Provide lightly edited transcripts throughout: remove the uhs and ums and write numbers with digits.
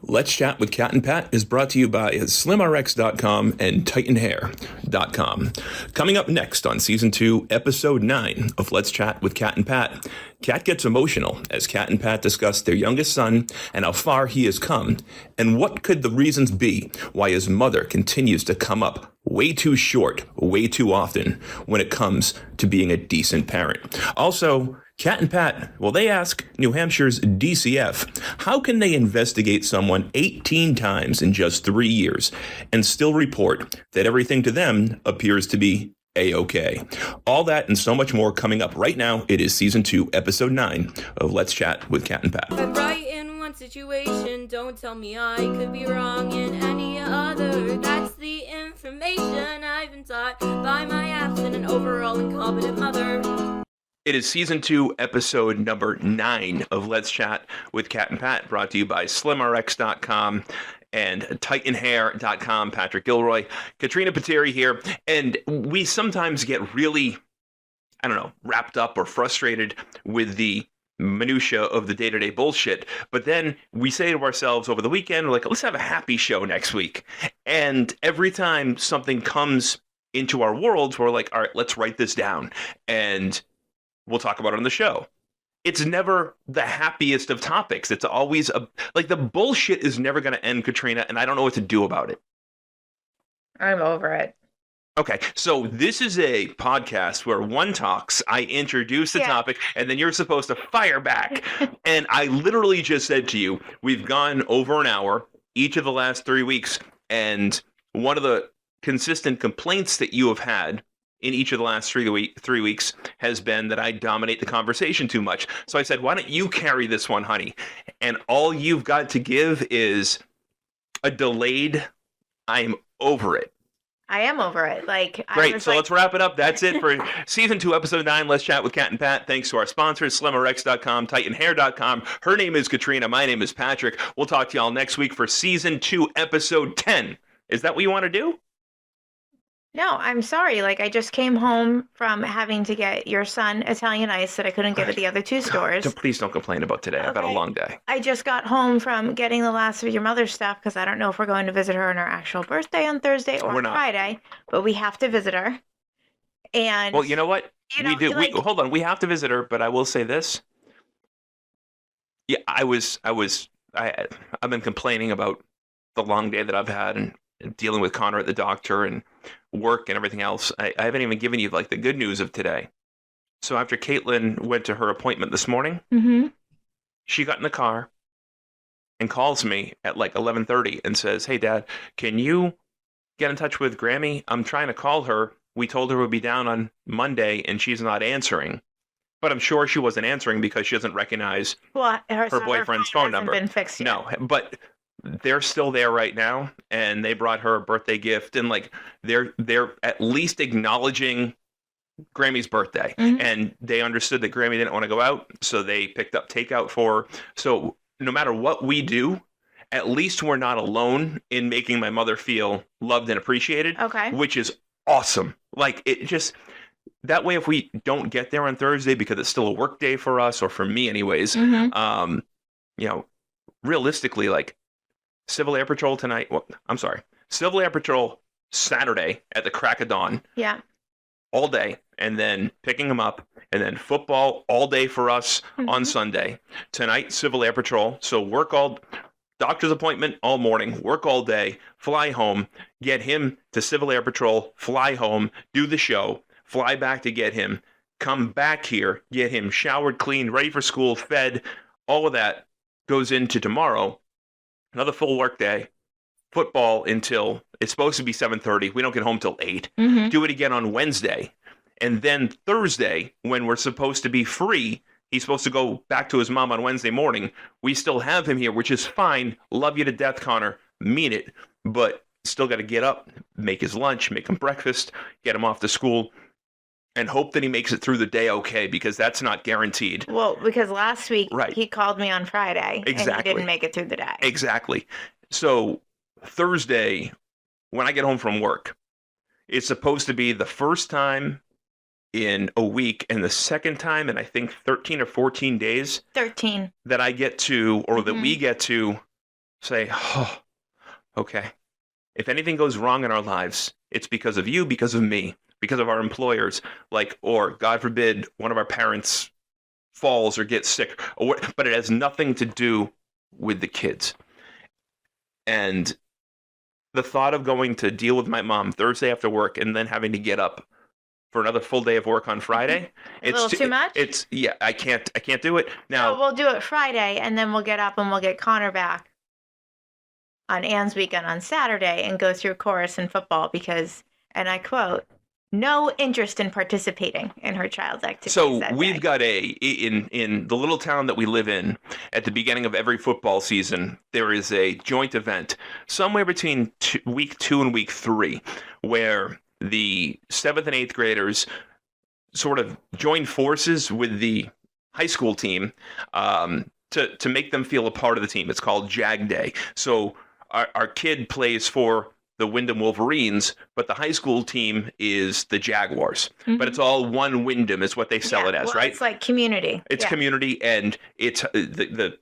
Let's Chat with Cat and Pat is brought to you by SlimRx.com and TitanHair.com. Coming up next on Season 2, Episode 9 of Let's Chat with Cat and Pat, Cat gets emotional as Cat and Pat discuss their youngest son and how far he has come, and what could the reasons be why his mother continues to come up way too short, way too often when it comes to being a decent parent. Also, Cat and Pat, well, they ask New Hampshire's DCF, how can they investigate someone 18 times in just 3 years and still report that everything to them appears to be A-OK? All that and so much more coming up right now. It is Season 2, Episode 9 of Let's Chat with Cat and Pat. I'm right in one situation, don't tell me I could be wrong in any other. That's the information I've been taught by my absent and overall incompetent mother. It is Season 2, Episode number 9 of Let's Chat with Cat and Pat, brought to you by SlimRx.com and TitanHair.com. Patrick Gilroy, Katrina Pateri here, and we sometimes get really, wrapped up or frustrated with the minutia of the day-to-day bullshit, but then we say to ourselves over the weekend, we're like, let's have a happy show next week. And every time something comes into our world, we're like, all right, let's write this down, and we'll talk about it on the show. It's never the happiest of topics. It's always the bullshit is never going to end, Katrina, and I don't know what to do about it. I'm over it. Okay, so this is a podcast where one talks, I introduce the topic, and then you're supposed to fire back. And I literally just said to you, we've gone over an hour each of the last 3 weeks, and one of the consistent complaints that you have had in each of the last 3 weeks has been that I dominate the conversation too much. So I said, why don't you carry this one, honey? And all you've got to give is a delayed, I'm over it. I am over it. Great, so let's wrap it up. That's it for Season 2, Episode 9, Let's Chat with Cat and Pat. Thanks to our sponsors, SlimRx.com, TitanHair.com. Her name is Katrina. My name is Patrick. We'll talk to y'all next week for Season 2, Episode 10. Is that what you want to do? No, I'm sorry. I just came home from having to get your son Italian ice that I couldn't get at the other two stores. Please don't complain about today. I've had a long day. I just got home from getting the last of your mother's stuff because I don't know if we're going to visit her on her actual birthday on Thursday or Friday, but we have to visit her. And well, you know what? We do. Hold on. We have to visit her, but I will say this. Yeah, I've been complaining about the long day that I've had and dealing with Connor at the doctor and work and everything else. I haven't even given you the good news of today. So after Caitlin went to her appointment this morning, she got in the car and calls me at 11:30 and says, hey, Dad, can you get in touch with Grammy? I'm trying to call her. We told her we'd be down on Monday and she's not answering. But I'm sure she wasn't answering because she doesn't recognize her boyfriend's phone number. Been fixed yet. No, but they're still there right now, and they brought her a birthday gift, and they're at least acknowledging Grammy's birthday, and they understood that Grammy didn't want to go out, so they picked up takeout for her. So no matter what we do, at least we're not alone in making my mother feel loved and appreciated. Okay, which is awesome. It just that way, if we don't get there on Thursday because it's still a work day for us, or for me anyways, realistically, Civil Air Patrol tonight. Well, I'm sorry. Civil Air Patrol Saturday at the crack of dawn. Yeah. All day. And then picking them up. And then football all day for us on Sunday. Tonight, Civil Air Patrol. So doctor's appointment all morning. Work all day. Fly home. Get him to Civil Air Patrol. Fly home. Do the show. Fly back to get him. Come back here. Get him showered, cleaned, ready for school, fed. All of that goes into tomorrow. Another full work day, football until it's supposed to be 7:30. We don't get home till 8. Do it again on Wednesday. And then Thursday, when we're supposed to be free, he's supposed to go back to his mom on Wednesday morning. We still have him here, which is fine. Love you to death, Connor. Mean it. But still got to get up, make his lunch, make him breakfast, get him off to school, and hope that he makes it through the day okay, because that's not guaranteed. Well, because last week he called me on Friday and he didn't make it through the day. Exactly. So Thursday, when I get home from work, it's supposed to be the first time in a week and the second time in, I think, 13 or 14 days. 13. That I get to, or that we get to, say, oh, okay. If anything goes wrong in our lives, it's because of you, because of me, because of our employers, like, or God forbid, one of our parents falls or gets sick, but it has nothing to do with the kids. And the thought of going to deal with my mom Thursday after work and then having to get up for another full day of work on Friday, a little too much. I can't do it now. So we'll do it Friday, and then we'll get up and we'll get Connor back on Anne's weekend on Saturday and go through chorus and football because, and I quote, no interest in participating in her child's activities. So we've got in the little town that we live in, at the beginning of every football season, there is a joint event somewhere between week 2 and week 3 where the 7th and 8th graders sort of join forces with the high school team to make them feel a part of the team. It's called Jag Day. So our kid plays for the Wyndham Wolverines, but the high school team is the Jaguars. Mm-hmm. But it's all one Wyndham is what they sell it as, right? It's like community. It's community, and it's the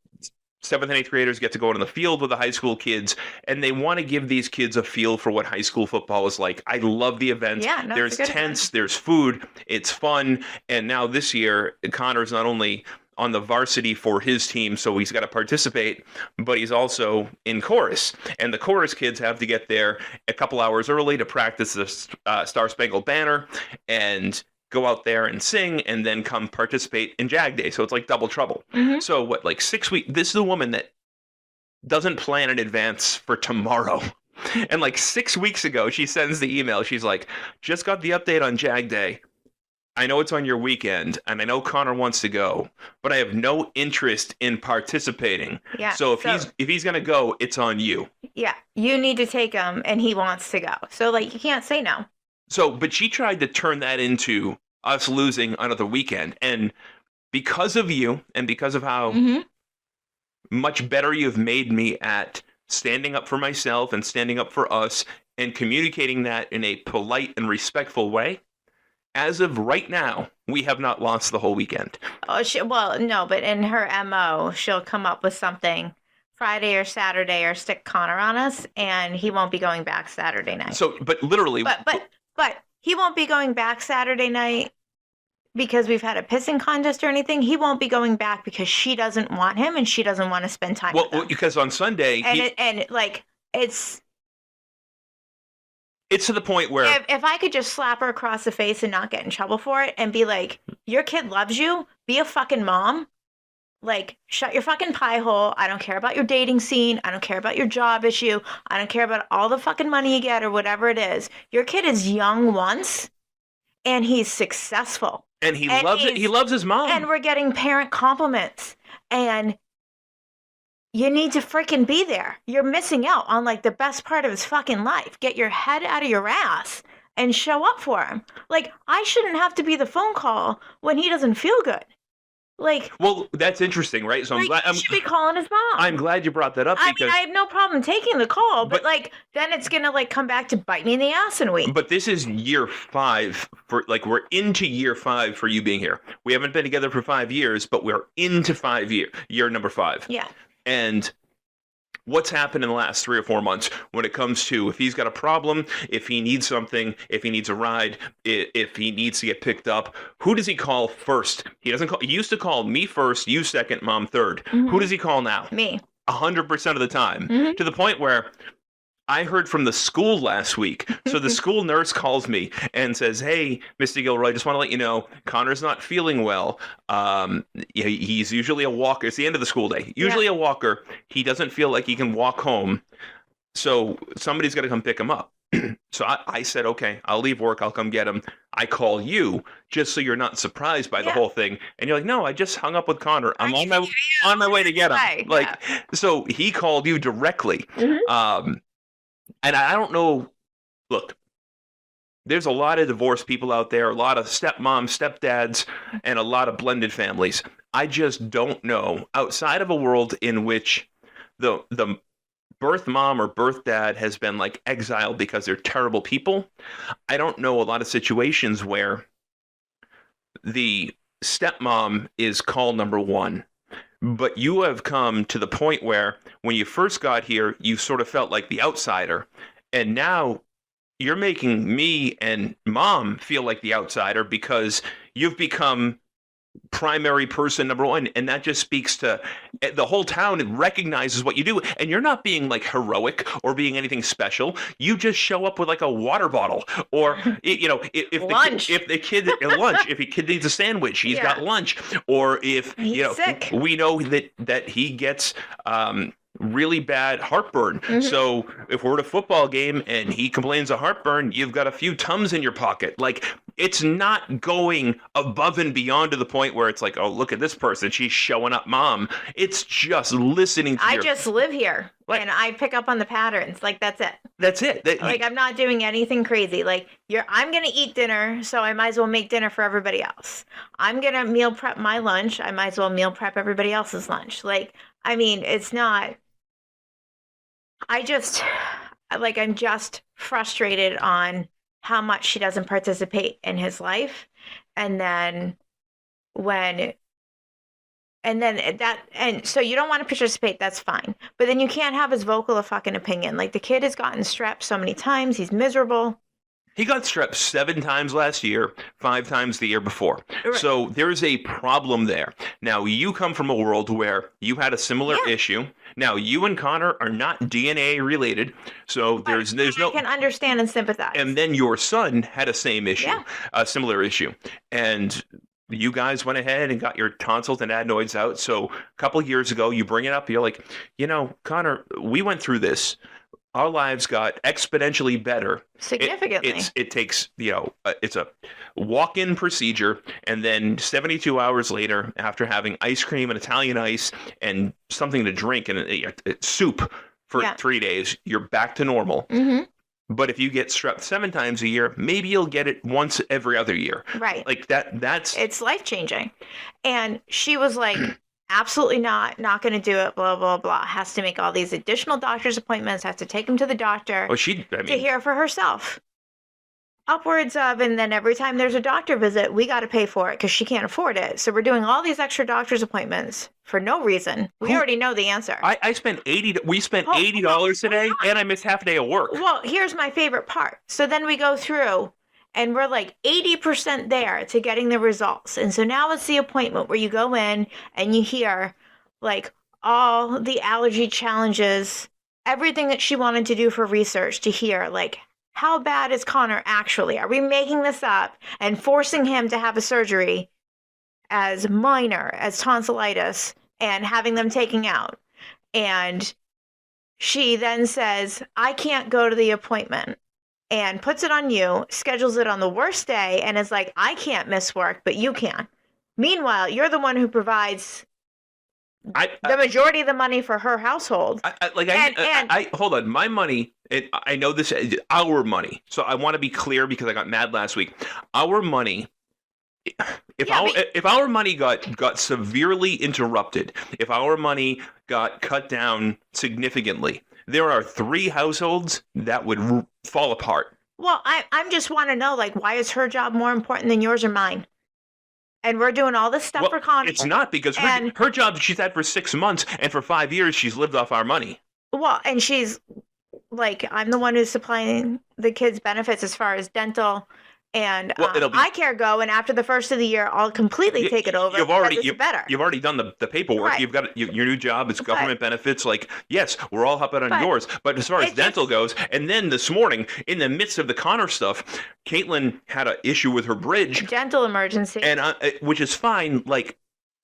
7th and 8th graders get to go out on the field with the high school kids, and they want to give these kids a feel for what high school football is like. I love the event. Yeah, no, there's tents, there's food, it's fun. And now this year, Connor's not only on the varsity for his team, so he's got to participate, but he's also in chorus. And the chorus kids have to get there a couple hours early to practice the Star Spangled Banner and go out there and sing and then come participate in Jag Day. So it's like double trouble. Mm-hmm. So what, like 6 weeks? This is a woman that doesn't plan in advance for tomorrow. And like 6 weeks ago, she sends the email. She's like, just got the update on Jag Day. I know it's on your weekend, and I know Connor wants to go, but I have no interest in participating. Yeah. So if he's going to go, it's on you. Yeah. You need to take him, and he wants to go. So, like, you can't say no. So, but she tried to turn that into us losing another weekend. And because of you, and because of how much better you've made me at standing up for myself and standing up for us and communicating that in a polite and respectful way, as of right now, we have not lost the whole weekend. Oh, well, no, but in her MO, she'll come up with something Friday or Saturday or stick Connor on us, and he won't be going back Saturday night. So, but literally... But he won't be going back Saturday night because we've had a pissing contest or anything. He won't be going back because she doesn't want him and she doesn't want to spend time with him. Well, because on Sunday... It's to the point where... If I could just slap her across the face and not get in trouble for it and be like, your kid loves you, be a fucking mom. Like, shut your fucking pie hole. I don't care about your dating scene. I don't care about your job issue. I don't care about all the fucking money you get or whatever it is. Your kid is young once, and he's successful. And he loves it. He loves his mom. And we're getting parent compliments. And you need to freaking be there. You're missing out on, like, the best part of his fucking life. Get your head out of your ass and show up for him. Like, I shouldn't have to be the phone call when he doesn't feel good. Like, well, that's interesting, right? So I'm should be calling his mom. I'm glad you brought that up because I have no problem taking the call, but like then it's gonna like come back to bite me in the ass in a week. But this is year 5 for like we're into year 5 for you being here. We haven't been together for 5 years, but we're into year number 5. Yeah. And what's happened in the last 3 or 4 months when it comes to if he's got a problem, if he needs something, if he needs a ride, if he needs to get picked up, who does he call first? He used to call me first, you second, mom third. Mm-hmm. Who does he call now? Me. 100% of the time. Mm-hmm. To the point where I heard from the school last week. So the school nurse calls me and says, hey, Mr. Gilroy, just want to let you know, Connor's not feeling well. He's usually a walker. It's the end of the school day. Usually a walker. He doesn't feel like he can walk home. So somebody's got to come pick him up. So I said, okay, I'll leave work. I'll come get him. I call you just so you're not surprised by the whole thing. And you're like, no, I just hung up with Connor. I'm on my way to get him. Right, so he called you directly. Mm-hmm. And I don't know, look, there's a lot of divorced people out there, a lot of stepmoms, stepdads, and a lot of blended families. I just don't know, outside of a world in which the birth mom or birth dad has been like exiled because they're terrible people, I don't know a lot of situations where the stepmom is call number 1. But you have come to the point where when you first got here, you sort of felt like the outsider. And now you're making me and mom feel like the outsider because you've become primary person number one, and that just speaks to the whole town. It recognizes what you do, and you're not being like heroic or being anything special. You just show up with like a water bottle, or if Lunch. if the kid lunch, if a kid needs a sandwich, he's got lunch, or if He's sick. we know that he gets really bad heartburn. So if we're at a football game and he complains of heartburn, you've got a few Tums in your pocket. Like, it's not going above and beyond to the point where it's like, oh, look at this person, she's showing up mom. It's just listening to I just live here, Like- and I pick up on the patterns. Like, that's it. that's it. Like, I'm not doing anything crazy. Like, I'm gonna eat dinner, so I might as well make dinner for everybody else. I'm gonna meal prep my lunch. I might as well meal prep everybody else's lunch. Like, I mean, it's not. I'm just frustrated on how much she doesn't participate in his life. And then so you don't want to participate, that's fine. But then you can't have as vocal a fucking opinion. Like, the kid has gotten strep so many times, he's miserable. He got strep 7 times last year, 5 times the year before. Right. So there's a problem there. Now, you come from a world where you had a similar Yeah. issue. Now, you and Connor are not DNA related, so there's I no. can understand and sympathize. And then your son had a issue, Yeah. a similar issue. And you guys went ahead and got your tonsils and adenoids out. So a couple of years ago, you bring it up. You're like, Connor, we went through this. Our lives got exponentially better. Significantly. It takes, it's a walk-in procedure. And then 72 hours later, after having ice cream and Italian ice and something to drink and soup for 3 days, you're back to normal. Mm-hmm. But if you get strep 7 times a year, maybe you'll get it once every other year. Right. Like that's It's life-changing. And she was like, absolutely not going to do it, blah, blah, blah. Has to make all these additional doctor's appointments, has to take him to the doctor to hear for herself. Upwards of, and then every time there's a doctor visit, we got to pay for it because she can't afford it. So we're doing all these extra doctor's appointments for no reason. We already know the answer. I spent we spent $80 today, and I missed half a day of work. Well, here's my favorite part. So then we go through and we're like 80% there to getting the results. And so now it's the appointment where you go in and you hear like all the allergy challenges, everything that she wanted to do for research to hear, like, how bad is Connor actually? Are we making this up and forcing him to have a surgery as minor as tonsillitis and having them taken out? And she then says, I can't go to the appointment, and puts it on you, schedules it on the worst day, and is like, I can't miss work, but you can. Meanwhile, you're the one who provides the majority of the money for her household. I hold on. My money, I know this is our money. So I want to be clear because I got mad last week. Our money, if our money got severely interrupted, if our money got cut down significantly, there are 3 households that would fall apart. Well, I just want to know, like, why is her job more important than yours or mine? And we're doing all this stuff for Connor. It's not, because her job she's had for 6 months, and for 5 years she's lived off our money. Well, and she's like, I'm the one who's supplying the kids' benefits as far as dental and eye care go. And after the first of the year, I'll completely take it over. You've already done the paperwork. Right. You've got your new job. It's government benefits. Like, yes, we're all hopping on yours. But as far as dental goes, and then this morning, in the midst of the Connor stuff, Caitlin had an issue with her bridge. Dental emergency. And which is fine. Like,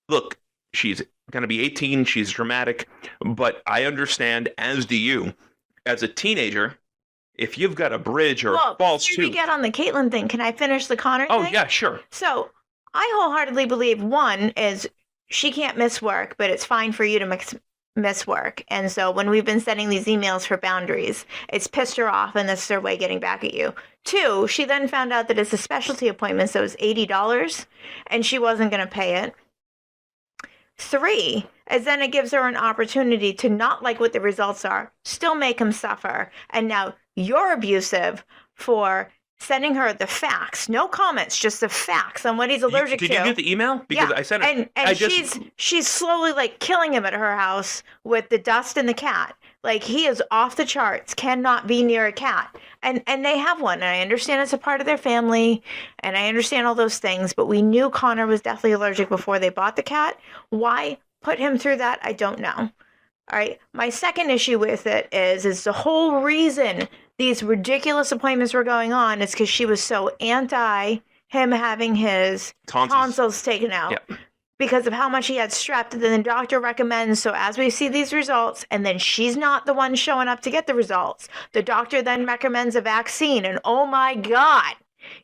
look, she's going to be 18. She's dramatic. But I understand, as do you, as a teenager, if you've got a bridge or a false tooth. Before we get on the Caitlin thing, can I finish the Connor thing? Oh, yeah, sure. So I wholeheartedly believe, one, is she can't miss work, but it's fine for you to miss work. And so when we've been sending these emails for boundaries, it's pissed her off, and this is her way getting back at you. 2, she then found out that it's a specialty appointment, so it's $80, and she wasn't going to pay it. 3 is then it gives her an opportunity to not like what the results are, still make him suffer, and now you're abusive for sending her the facts, no comments, just the facts on what he's allergic Did to. you get the email? Because Yeah, I sent it. and I just, she's slowly like killing him at her house with the dust and the cat. Like, he is off the charts, cannot be near a cat. And they have one, and I understand it's a part of their family, and I understand all those things, but we knew Connor was definitely allergic before they bought the cat. Why put him through that? I don't know. All right. My second issue with it is the whole reason these ridiculous appointments were going on is because she was so anti him having his tonsils taken out. Yep. Because of how much he had strep, and then the doctor recommends. So as we see these results, and then she's not the one showing up to get the results, the doctor then recommends a vaccine. And oh my God,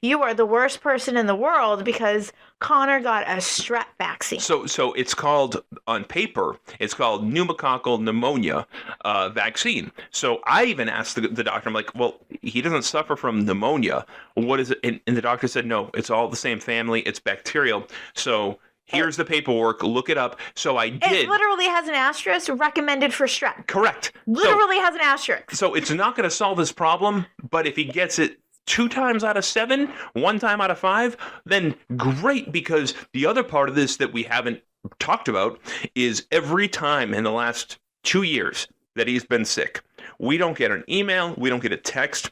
you are the worst person in the world because Connor got a strep vaccine. So it's called, on paper, it's called pneumococcal pneumonia vaccine. So I even asked the doctor, I'm like, well, he doesn't suffer from pneumonia. What is it? And the doctor said, no, it's all the same family. It's bacterial. So here's the paperwork. Look it up. So I did. It literally has an asterisk recommended for strep. Correct. Literally has an asterisk. So it's not going to solve his problem, but if he gets it 2 times out of 7, 1 time out of 5, then great, because the other part of this that we haven't talked about is every time in the last 2 years that he's been sick, we don't get an email, we don't get a text.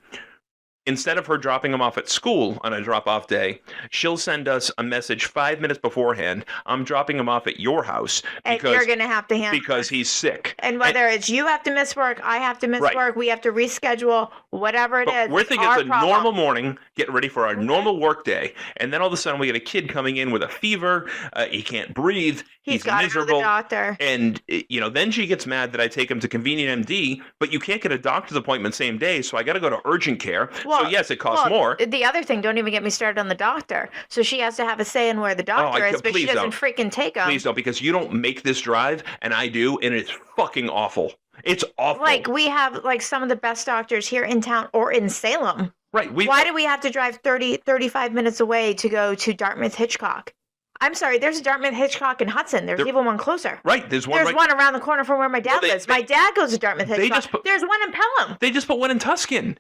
Instead of her dropping him off at school on a drop-off day, she'll send us a message 5 minutes beforehand. I'm dropping him off at your house And you're going to have to handle because it. he's sick. And whether it's you have to miss work, I have to miss Right. work, we have to reschedule, whatever it But is. we're it's thinking our it's a problem. normal morning, getting ready for our normal work day, and then all of a sudden we get a kid coming in with a fever. He can't breathe. He's got to go to miserable. the doctor. And, then she gets mad that I take him to Convenient MD, but you can't get a doctor's appointment same day, so I got to go to urgent care. So, yes, it costs more. The other thing, don't even get me started on the doctor. So she has to have a say in where the doctor is, but she please doesn't don't. freaking take him. Please don't, because you don't make this drive, and I do, and it's fucking awful. It's awful. Like, we have, like, some of the best doctors here in town or in Salem. Right. Why do we have to drive 30, 35 minutes away to go to Dartmouth Hitchcock? I'm sorry, there's a Dartmouth Hitchcock in Hudson. There's even one closer. Right, there's one. There's one around the corner from where my dad lives. My dad goes to Dartmouth Hitchcock. There's one in Pelham. They just put one in Tuscan.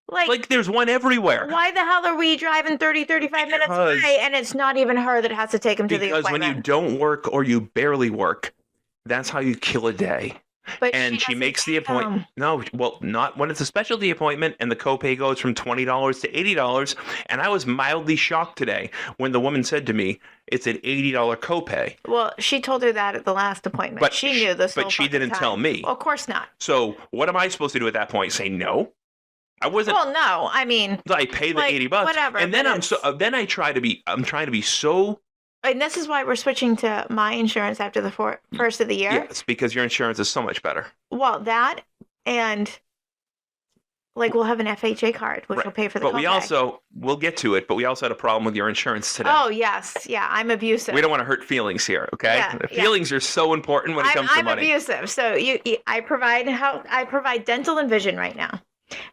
Like there's one everywhere. Why the hell are we driving 30, 35 minutes away and it's not even her that has to take him to the appointment? Because when you don't work or you barely work, that's how you kill a day. But and she makes the appointment. No, well, not when it's a specialty appointment and the copay goes from $20 to $80. And I was mildly shocked today when the woman said to me, it's an $80 copay. Well, she told her that at the last appointment. But she knew this. But she didn't tell me. Well, of course not. So what am I supposed to do at that point? Say no? I wasn't. Well, no. I mean, I pay the $80, whatever. And then I'm trying to be so. And this is why we're switching to my insurance after the first of the year. Yes, because your insurance is so much better. Well, that and we'll have an FHA card, which will pay for the copay. But we also, we'll get to it, but we also had a problem with your insurance today. Oh, yes. Yeah, I'm abusive. We don't want to hurt feelings here, okay? Yeah, feelings are so important when it comes to money. I'm abusive. So I provide dental and vision right now.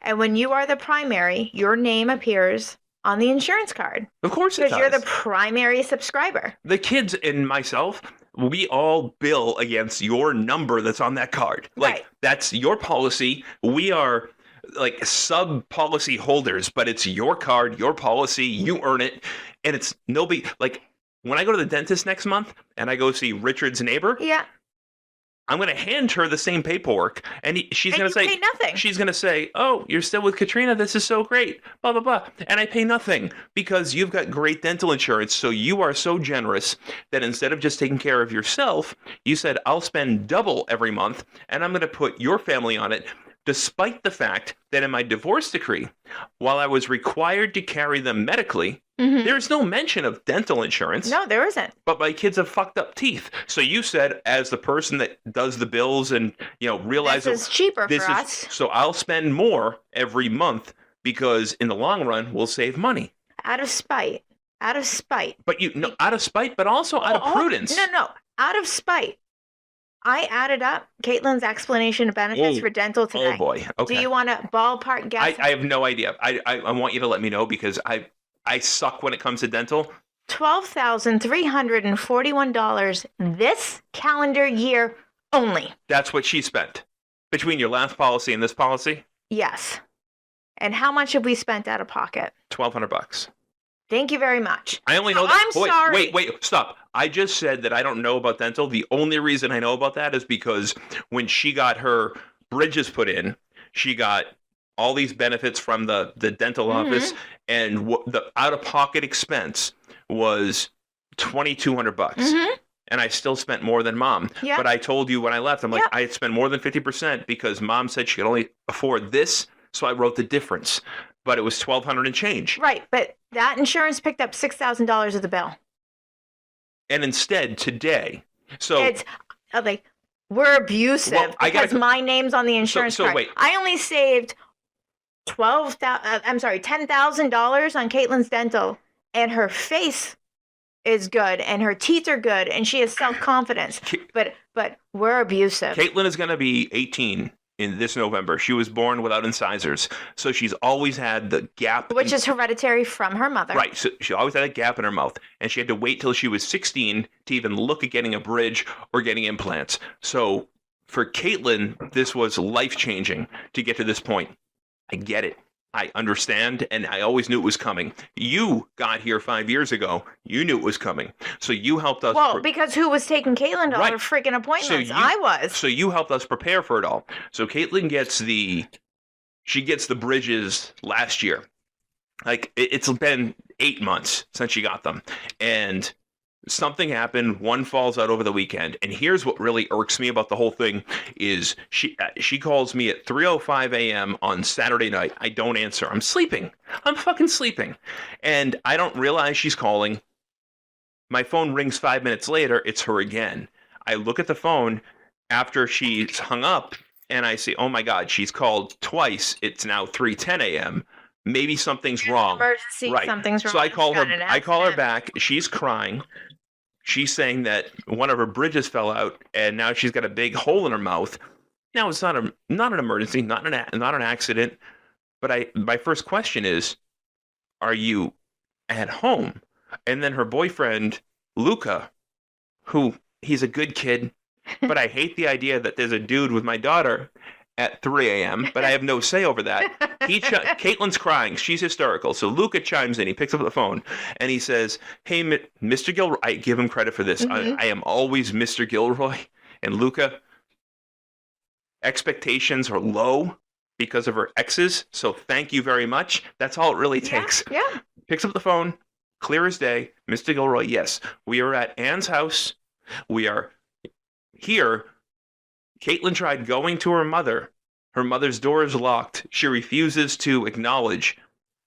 And when you are the primary, your name appears on the insurance card. Of course it does. Because you're the primary subscriber. The kids and myself, we all bill against your number that's on that card. Right. That's your policy. We are sub-policy holders, but it's your card, your policy, you earn it. And it's nobody, when I go to the dentist next month and I go see Richard's neighbor. Yeah. I'm going to hand her the same paperwork, and she's going to say, pay nothing. She's going to say, oh, you're still with Katrina. This is so great, blah, blah, blah. And I pay nothing because you've got great dental insurance. So you are so generous that instead of just taking care of yourself, you said, I'll spend double every month, and I'm going to put your family on it, despite the fact that in my divorce decree, while I was required to carry them medically, there's no mention of dental insurance. No, there isn't. But my kids have fucked up teeth. So you said, as the person that does the bills and realizes this is cheaper for us. So I'll spend more every month because in the long run we'll save money. Out of spite. Out of spite. But out of spite, but also out of prudence. No. Out of spite. I added up Caitlin's explanation of benefits for dental today. Oh boy. Okay. Do you want a ballpark guess? I have no idea. I want you to let me know because I suck when it comes to dental. $12,341 this calendar year only. That's what she spent between your last policy and this policy? Yes. And how much have we spent out of pocket? $1,200. Thank you very much. I only know So that. I'm sorry. Wait, stop. I just said that I don't know about dental. The only reason I know about that is because when she got her bridges put in, she got all these benefits from the dental office, and the out-of-pocket expense was $2,200. And I still spent more than mom. Yeah. But I told you when I left, I'm like, Yeah. I had spent more than 50% because mom said she could only afford this, so I wrote the difference. But it was $1,200 and change. Right, but that insurance picked up $6,000 of the bill. And instead, today, so It's like we're abusive Well, I gotta- because my name's on the insurance so card. wait. I only saved $10,000 on Caitlin's dental, and her face is good, and her teeth are good, and she has self-confidence. But we're abusive. Caitlin is going to be 18 in this November. She was born without incisors, so she's always had the gap. Which is hereditary from her mother. Right, so she always had a gap in her mouth, and she had to wait till she was 16 to even look at getting a bridge or getting implants. So for Caitlin, this was life-changing to get to this point. I get it. I understand, and I always knew it was coming. You got here 5 years ago. You knew it was coming. So you helped us. Well, because who was taking Caitlin to all Right. her freaking appointments? you- I was. So you helped us prepare for it all. So Caitlin gets the bridges last year. Like it's been 8 months since she got them, and something happened. One falls out over the weekend, and here's what really irks me about the whole thing: is she calls me at 3:05 a.m. on Saturday night. I don't answer. I'm sleeping. I'm fucking sleeping, and I don't realize she's calling. My phone rings 5 minutes later. It's her again. I look at the phone after she's hung up, and I say, "Oh my God, she's called twice. It's now 3:10 a.m. Maybe something's wrong." Emergency, Right. something's wrong. So I call She's got her. an I call her accident. back. She's crying. She's saying that one of her bridges fell out, and now she's got a big hole in her mouth. Now it's not an emergency, not an accident. But my first question is, are you at home? And then her boyfriend, Luca, who he's a good kid, but I hate the idea that there's a dude with my daughter at 3 a.m., but I have no say over that. Caitlin's crying. She's hysterical. So Luca chimes in. He picks up the phone, and he says, "Hey, Mr. Gilroy," I give him credit for this. I am always Mr. Gilroy. And Luca, expectations are low because of her exes, so thank you very much. That's all it really takes. Yeah. Picks up the phone, clear as day. Mr. Gilroy, yes, we are at Anne's house. We are here. Caitlin tried going to her mother. Her mother's door is locked. She refuses to acknowledge,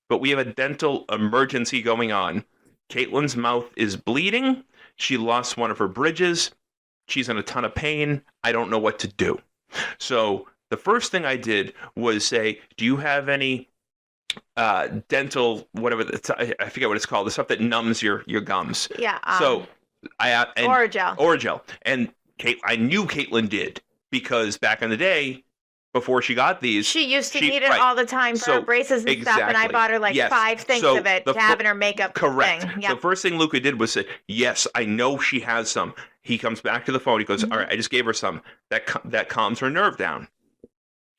but we have a dental emergency going on. Caitlin's mouth is bleeding. She lost one of her bridges. She's in a ton of pain. I don't know what to do. So the first thing I did was say, do you have any dental, whatever, I forget what it's called, the stuff that numbs your gums. Yeah. So and Oragel. Oragel. And I knew Caitlin did, because back in the day, before she got these, She used to she- need it right. all the time for So, her braces and stuff, and I exactly. bought her like Yes. 5 things So of it the to have in her makeup correct. thing. The Yeah. first thing Luca did was say, yes, I know she has some. He comes back to the phone. He goes, all right, I just gave her some. That calms her nerve down.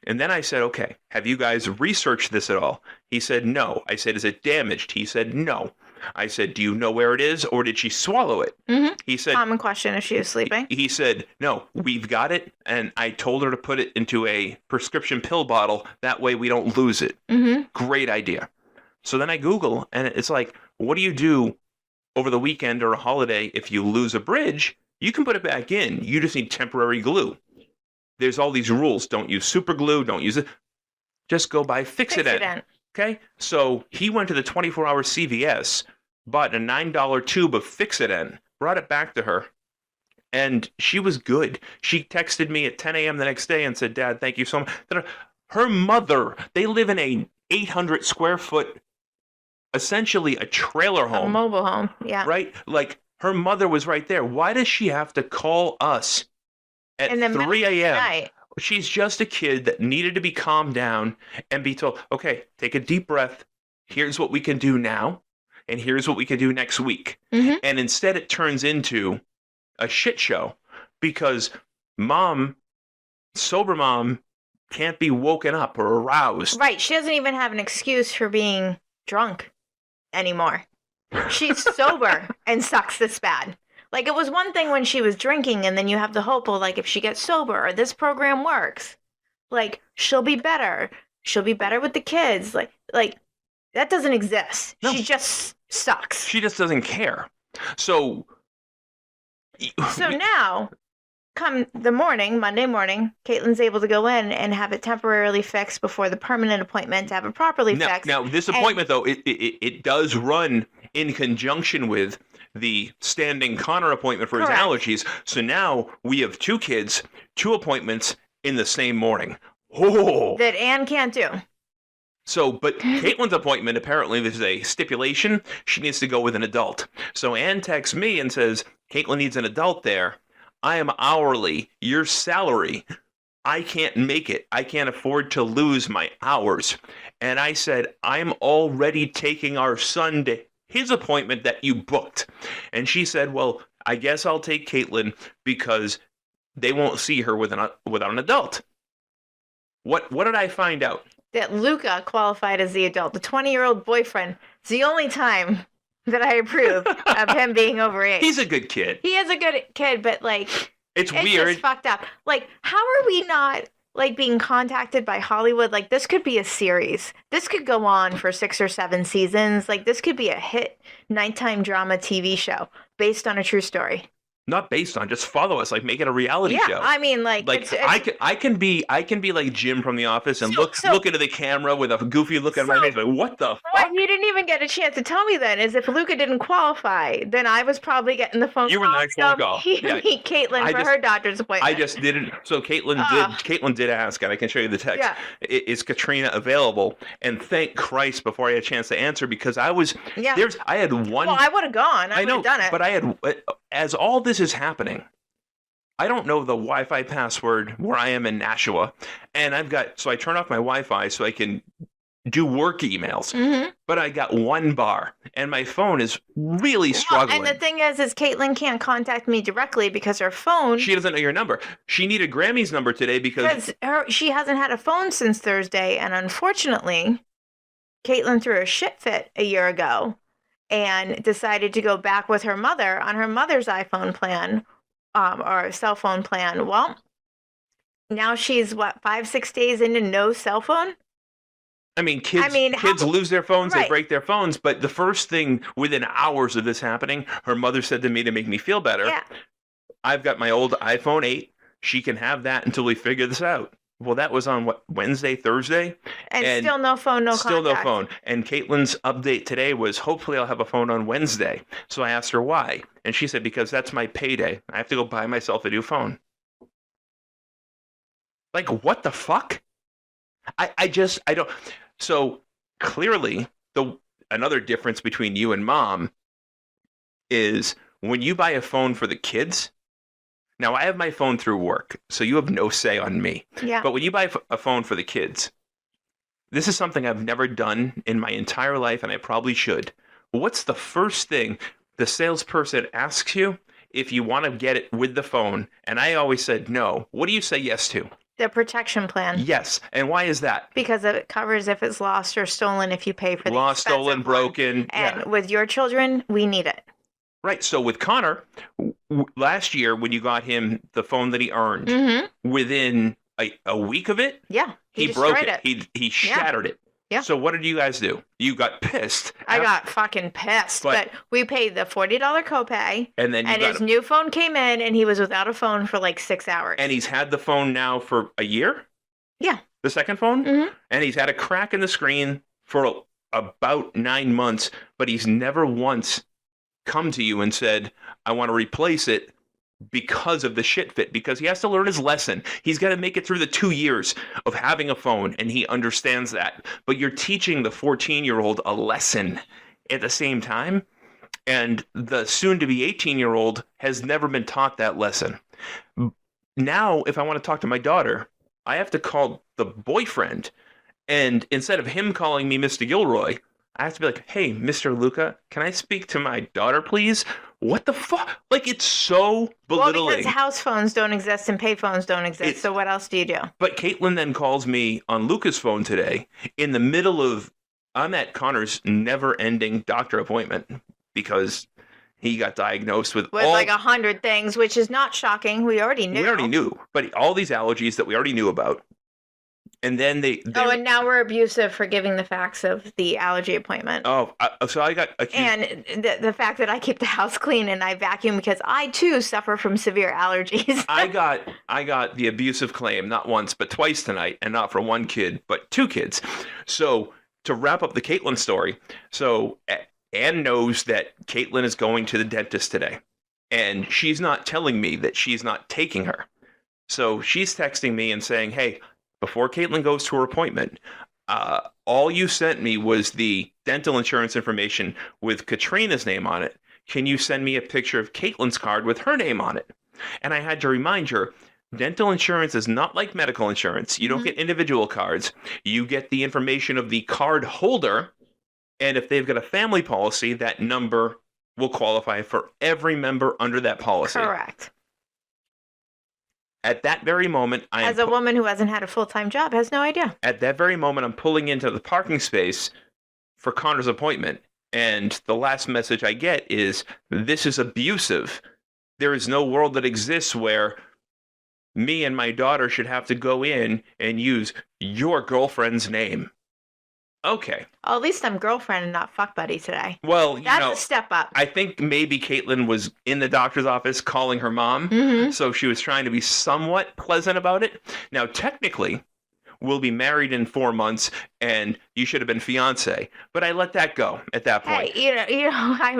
And then I said, okay, have you guys researched this at all? He said, no. I said, is it damaged? He said, no. I said, do you know where it is, or did she swallow it? Mhm. He said, Common question if she was sleeping. he said, no, we've got it. And I told her to put it into a prescription pill bottle. That way we don't lose it. Mm-hmm. Great idea. So then I Google, and it's like, what do you do over the weekend or a holiday if you lose a bridge? You can put it back in. You just need temporary glue. There's all these rules. Don't use super glue. Don't use it. Just go buy Fix-It-Dent. Okay? So he went to the 24-hour CVS, bought a $9 tube of Fix-It-Dent, brought it back to her, and she was good. She texted me at 10 a.m. the next day and said, Dad, thank you so much. Her mother, they live in a 800 square foot, essentially a trailer A home, mobile home. Yeah. right? Like, her mother was right there. Why does she have to call us at In the middle 3 of the a.m.? night. She's just a kid that needed to be calmed down and be told, okay, take a deep breath. Here's what we can do now, and here's what we can do next week. Mhm. And instead it turns into a shit show because sober mom, can't be woken up or aroused. Right. She doesn't even have an excuse for being drunk anymore. She's sober and sucks this bad. Like, it was one thing when she was drinking, and then you have the hope of, like, if she gets sober or this program works, like, she'll be better. She'll be better with the kids. Like that doesn't exist. No. She just sucks. She just doesn't care. So Now, come the morning, Monday morning, Caitlin's able to go in and have it temporarily fixed before the permanent appointment to have it properly fixed. Now, this appointment, though, it does run in conjunction with the standing Connor appointment for Correct. his allergies. So now we have 2 kids, 2 appointments in the same morning. Oh. That Anne can't do. So, but Caitlin's appointment, apparently there's a stipulation. She needs to go with an adult. So Anne texts me and says, Caitlin needs an adult there. I am hourly. Your salary. I can't make it. I can't afford to lose my hours. And I said, I'm already taking our son to his appointment that you booked. And she said, well, I guess I'll take Caitlin because they won't see her without an adult. What did I find out? That Luca qualified as the adult. The 20-year-old boyfriend. It's the only time that I approve of him being overage. He's a good kid. He is a good kid, but, like, It's it's weird. just fucked up. Like, how are we not, like, being contacted by Hollywood? Like, this could be a series. This could go on for 6 or 7 seasons. Like, this could be a hit nighttime drama TV show based on a true story. Not based on, just follow us, like make it a reality Yeah, show. I mean, like it's, I can be like Jim from The Office and So- look into the camera with a goofy look on my face, like what the what fuck? you didn't even get a chance to tell me then is if Luca didn't qualify, then I was probably getting the phone You were call. the next phone call. He Yeah. meet Caitlin I for just- her doctor's appointment. I just didn't. So Ugh. Caitlin did ask, and I can show you the text. Yeah. Is Katrina available? And thank Christ before I had a chance to answer because I Yeah. had one. Well, I would have gone. I would know, have done it. but I had as all this is happening. I don't know the Wi-Fi password where I am in Nashua, and so I turn off my Wi-Fi so I can do work emails. Mm-hmm. But I got 1 bar, and my phone is really struggling. And the thing is Caitlin can't contact me directly because her phone. She doesn't know your number. She needed Grammy's number today because she hasn't had a phone since Thursday, and unfortunately, Caitlin threw a shit fit a year ago and decided to go back with her mother on her mother's iPhone plan, or cell phone plan. Well, now she's 5-6 days into no cell phone. I mean, kids how- lose their phones, they Right. break their phones. But the first thing within hours of this happening, her mother said to me to make me feel better, Yeah. I've got my old iPhone 8. She can have that until we figure this out. Well, that was on Wednesday, Thursday? And still no phone, no Still contact. no phone. And Caitlin's update today was, hopefully I'll have a phone on Wednesday. So I asked her why. And she said, because that's my payday. I have to go buy myself a new phone. Like, what the fuck? I don't. So clearly, another difference between you and mom is when you buy a phone for the kids. Now, I have my phone through work, so you have no say on me. Yeah. But when you buy a phone for the kids, this is something I've never done in my entire life, and I probably should. What's the first thing the salesperson asks you if you want to get it with the phone? And I always said no. What do you say yes to? The protection plan. Yes. And why is that? Because it covers if it's lost or stolen if you pay for the Lost, expensive stolen, one. broken. And Yeah. with your children, we need it. Right. So with Connor, last year when you got him the phone that he earned, Mm-hmm. within a week of it, Yeah. he broke it. He shattered it. Yeah. So what did you guys do? You got pissed. I got fucking pissed. But we paid the $40 copay. And then you And got his new phone came in and he was without a phone for like 6 hours. and he's had the phone now for a year? Yeah. The second phone? Mhm. And he's had a crack in the screen for about 9 months, but he's never once come to you and said, I want to replace it because of the shit fit, because he has to learn his lesson. He's got to make it through the 2 years of having a phone, and he understands that. But you're teaching the 14-year-old a lesson at the same time, and the soon-to-be 18-year-old has never been taught that lesson. Now, if I want to talk to my daughter, I have to call the boyfriend, and instead of him calling me Mr. Gilroy, I have to be like, hey, Mr. Luca, can I speak to my daughter, please? What the fuck? Like, it's so Well, belittling. because house phones don't exist and pay phones don't exist. So what else do you do? But Caitlin then calls me on Luca's phone today in the middle of, I'm at Connor's never-ending doctor appointment because he got diagnosed with With like 100 things, which is not shocking. We already knew. We already knew, but all these allergies that we already knew about. And then they and now we're abusive for giving the facts of the allergy appointment. So I got accused. And the fact that I keep the house clean and I vacuum because I too suffer from severe allergies. I got the abusive claim not once but twice tonight, and not for one kid but two kids. So to wrap up the Caitlin story, so Anne knows that Caitlin is going to the dentist today, and she's not telling me that she's not taking her. So she's texting me and saying, hey, before Caitlin goes to her appointment, all you sent me was the dental insurance information with Katrina's name on it. Can you send me a picture of Caitlin's card with her name on it? And I had to remind her, dental insurance is not like medical insurance. You don't get individual cards. You get the information of the card holder, and if they've got a family policy, that number will qualify for every member under that policy. Correct. At that very moment, As a woman who hasn't had a full-time job, has no idea. At that very moment, I'm pulling into the parking space for Connor's appointment, and the last message I get is, this is abusive. There is no world that exists where me and my daughter should have to go in and use your girlfriend's name. Okay. Well, at least I'm girlfriend and not fuck buddy today. Well, That's a step up. I think maybe Caitlin was in the doctor's office calling her mom, so she was trying to be somewhat pleasant about it. Now, technically, we'll be married in 4 months, and you should have been fiance. But I let that go at that point. Hey,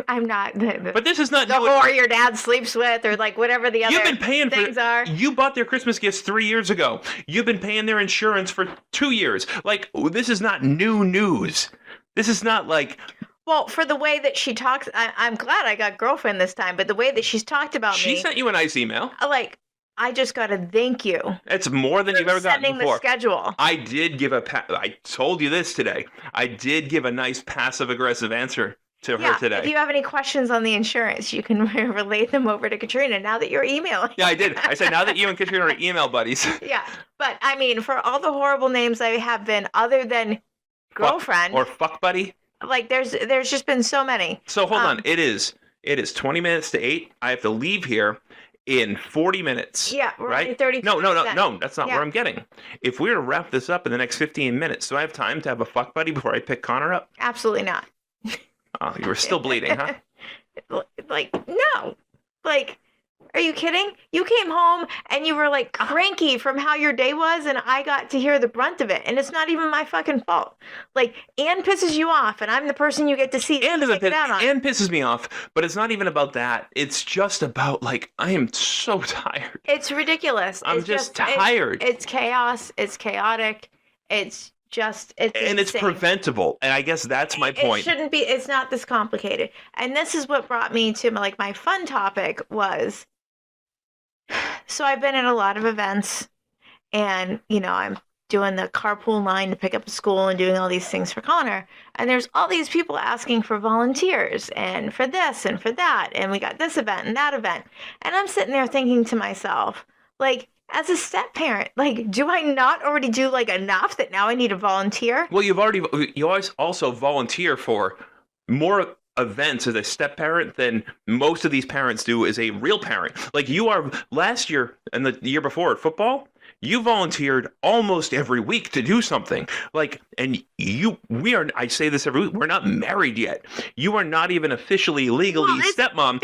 I'm not But this is not the whore your dad sleeps with, or like whatever the other You've been paying things for, are. You bought their Christmas gifts 3 years ago. You've been paying their insurance for 2 years. Like, this is not new news. This is not like... Well, for the way that she talks, I'm glad I got girlfriend this time, but the way that she's talked about She me... sent you a nice email. Like, I just got to thank you. It's more than you've ever gotten sending before. the schedule. I did give I told you this today. I did give a nice passive-aggressive answer to her today. If you have any questions on the insurance, you can relay them over to Katrina now that you're emailing. Yeah, I did. I said, now that you and Katrina are email buddies. Yeah, but I mean, for all the horrible names I have been, other than girlfriend or fuck buddy. Like, there's just been so many. So hold on. It is 20 minutes to 8. I have to leave here in 40 minutes. Yeah, we're right? only 30. No, that's not where I'm getting. If we were to wrap this up in the next 15 minutes, do I have time to have a fuck buddy before I pick Connor up? Absolutely not. Oh, you were still bleeding, huh? Like, no. Like, are you kidding? You came home and you were like cranky from how your day was, and I got to hear the brunt of it. And it's not even my fucking fault. Like, Anne pisses you off, and I'm the person you get to see. Anne pisses me off, but it's not even about that. It's just about, like, I am so tired. It's ridiculous. I'm just tired. It's chaos. It's chaotic. It's it's preventable, and I guess that's my point. It shouldn't be. It's not this complicated. And this is what brought me to my fun topic was. So I've been at a lot of events, and I'm doing the carpool line to pick up a school and doing all these things for Connor. And there's all these people asking for volunteers and for this and for that, and we got this event and that event. And I'm sitting there thinking to myself, like, as a step parent, like, do I not already do like enough that now I need a volunteer? Well, you always also volunteer for more events as a step parent than most of these parents do as a real parent. Like, you are last year and the year before at football, you volunteered almost every week to do something. Like, and I say this every week, we're not married yet. You are not even officially legally stepmom.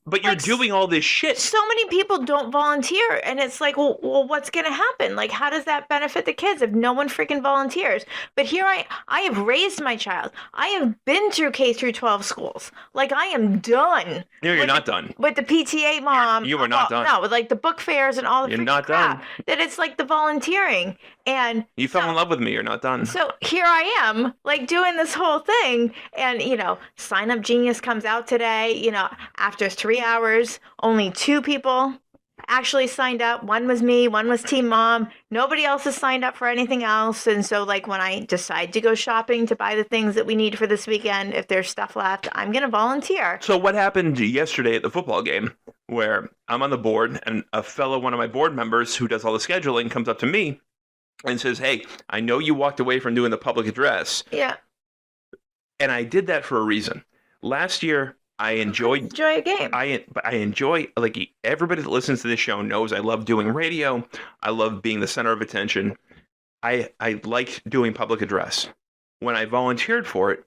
But you're doing all this shit. So many people don't volunteer, and it's like, well, what's going to happen? Like, how does that benefit the kids if no one freaking volunteers? But here I have raised my child. I have been through K through 12 schools. Like, I am done. No, you're not done. With the PTA mom. You are not done. No, with like the book fairs and all the You're not crap. done. That it's like the volunteering. And you fell in love with me. You're not done. So here I am, like, doing this whole thing. And, Sign Up Genius comes out today. After 3 hours, only 2 people actually signed up. One was me, one was Team Mom. Nobody else has signed up for anything else. And so, like, when I decide to go shopping to buy the things that we need for this weekend, if there's stuff left, I'm going to volunteer. So what happened yesterday at the football game where I'm on the board and one of my board members who does all the scheduling comes up to me and says, "Hey, I know you walked away from doing the public address." Yeah. And I did that for a reason. Last year, I enjoyed Enjoy a game. I enjoy, like, everybody that listens to this show knows I love doing radio. I love being the center of attention. I like doing public address. When I volunteered for it,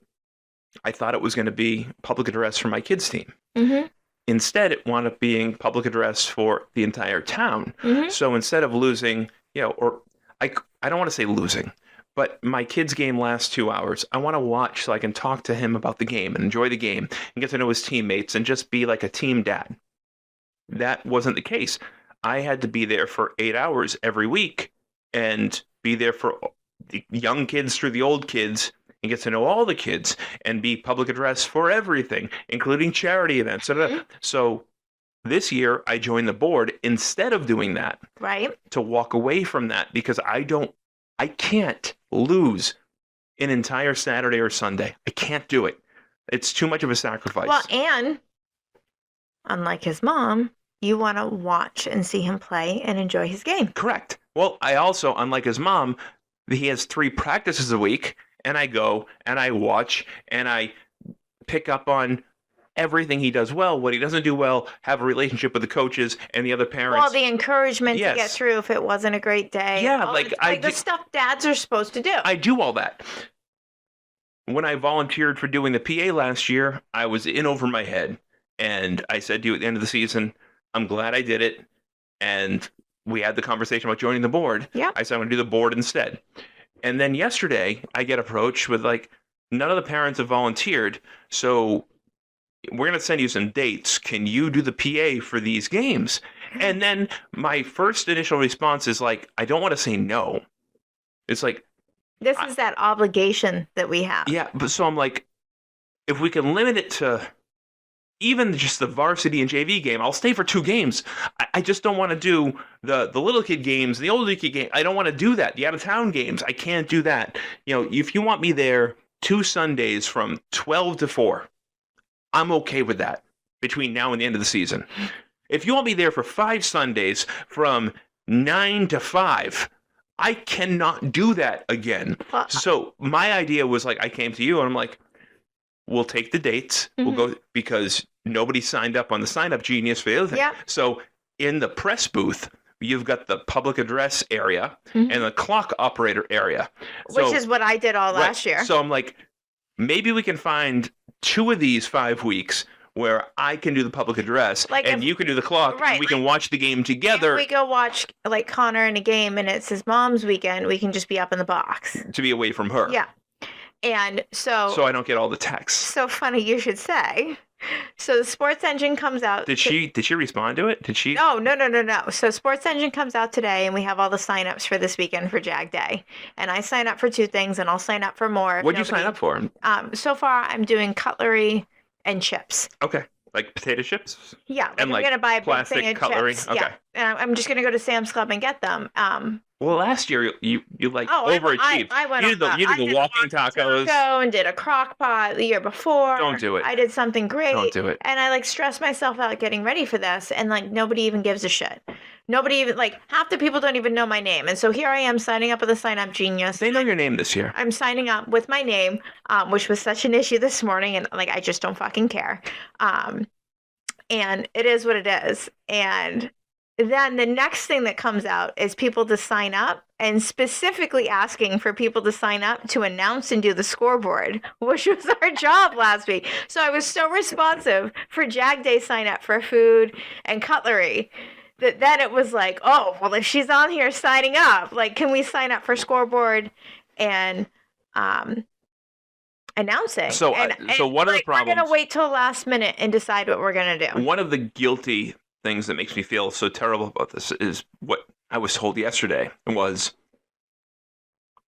I thought it was going to be public address for my kids' team. Mm-hmm. Instead, it wound up being public address for the entire town. Mm-hmm. So instead of losing, or I don't want to say losing, but my kid's game lasts 2 hours. I want to watch so I can talk to him about the game and enjoy the game and get to know his teammates and just be like a team dad. That wasn't the case. I had to be there for 8 hours every week and be there for the young kids through the old kids and get to know all the kids and be public address for everything, including charity events. So this year I joined the board instead of doing that, Right. to walk away from that because I can't lose an entire Saturday or Sunday. I can't do it. It's too much of a sacrifice. Well, and unlike his mom, you want to watch and see him play and enjoy his game. Correct. Well, I also, unlike his mom, he has 3 practices a week, and I go and I watch and I pick up on everything he does well, what he doesn't do well, have a relationship with the coaches and the other parents. Well, the encouragement Yes. to get through if it wasn't a great day. Yeah, All like, the stuff dads are supposed to do. I do all that. When I volunteered for doing the PA last year, I was in over my head. And I said to you at the end of the season, I'm glad I did it. And we had the conversation about joining the board. Yeah. I said I'm going to do the board instead. And then yesterday, I get approached with, like, none of the parents have volunteered. So we're going to send you some dates. Can you do the PA for these games? And then my first initial response is like, I don't want to say no. It's like, This is that obligation that we have. yeah, but so I'm like, if we can limit it to even just the varsity and JV game, I'll stay for 2 games. I just don't want to do the little kid games, the older kid game. I don't want to do that. The out of town games, I can't do that. If you want me there 2 Sundays from 12 to 4, I'm okay with that between now and the end of the season. If you want me there for 5 Sundays from 9 to 5, I cannot do that again. Well, So my idea was, like, I came to you and I'm like, we'll take the dates. We'll go, because nobody signed up on the Sign Up Genius for the other thing. Yeah. So in the press booth, you've got the public address area Mhm. and the clock operator area. which is what I did all Right. last year. So I'm like, maybe we can find 2 of these 5 weeks where I can do the public address Like and if- you can do the clock. right, And we can watch the game If together we go watch like Connor in a game and it's his mom's weekend, we can just be up in the box. to be away from her. Yeah. And So I don't get all the texts. so funny you should say. So the Sports Engine comes out. Did she respond to it? Did she? No. So Sports Engine comes out today, and we have all the signups for this weekend for Jag Day. And I sign up for 2 things, and I'll sign up for more. if What'd you sign nobody- up for? So far, I'm doing cutlery and chips. Okay. Like potato chips? Yeah, And, I'm like, gonna buy a big plastic thing of cutlery? chips. Okay. Yeah, and I'm just gonna go to Sam's Club and get them. Well, last year you like Oh, overachieved. I went you on did the, you I did the did walking tacos. taco and did a crock pot the year before. Don't do it. I did something great. Don't do it. And I like stressed myself out getting ready for this, and like nobody even gives a shit. Nobody even like half the people don't even know my name, and so here I am signing up with the Sign Up Genius. They know your name this year. I'm signing up with my name, which was such an issue this morning, and like I just don't fucking care. And it is what it is. And then the next thing that comes out is people to sign up, and specifically asking for people to sign up to announce and do the scoreboard, which was our job last week. So I was so responsive for Jag Day sign up for food and cutlery that then it was like, oh, well, if she's on here signing up, like, can we sign up for scoreboard and announcing? So, so one of the We're gonna problems- wait till last minute and decide what we're gonna do. One of the guilty things that makes me feel so terrible about this is what I was told yesterday was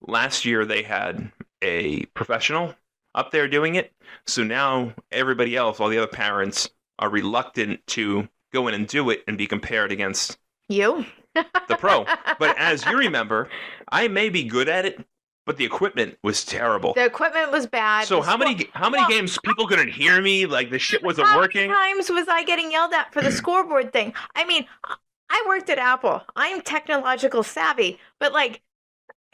last year they had a professional up there doing it. So now everybody else, all the other parents, are reluctant to go in and do it and be compared against You? the pro. But as you remember, I may be good at it, but the equipment was terrible. The equipment was bad. So The how many well, games people couldn't hear me? Like the shit wasn't How working. many times was I getting yelled at for the scoreboard thing? I mean, I worked at Apple. I'm technological savvy, but like,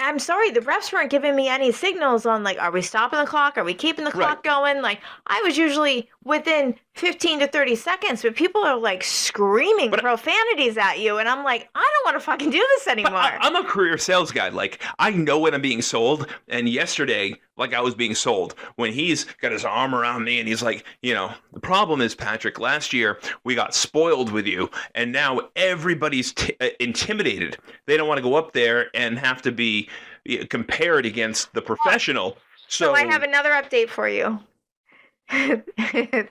I'm sorry, the refs weren't giving me any signals on like, are we stopping the clock? Are we keeping the clock going? Like, I was usually within 15 to 30 seconds, but people are like screaming profanities at you, and I'm like, I don't want to fucking do this anymore. I'm a career sales guy. Like, I know when I'm being sold. And yesterday, like, I was being sold when he's got his arm around me and he's like, the problem is, Patrick, last year we got spoiled with you, and now everybody's intimidated. They don't want to go up there and have to be compared against the professional. So I have another update for you.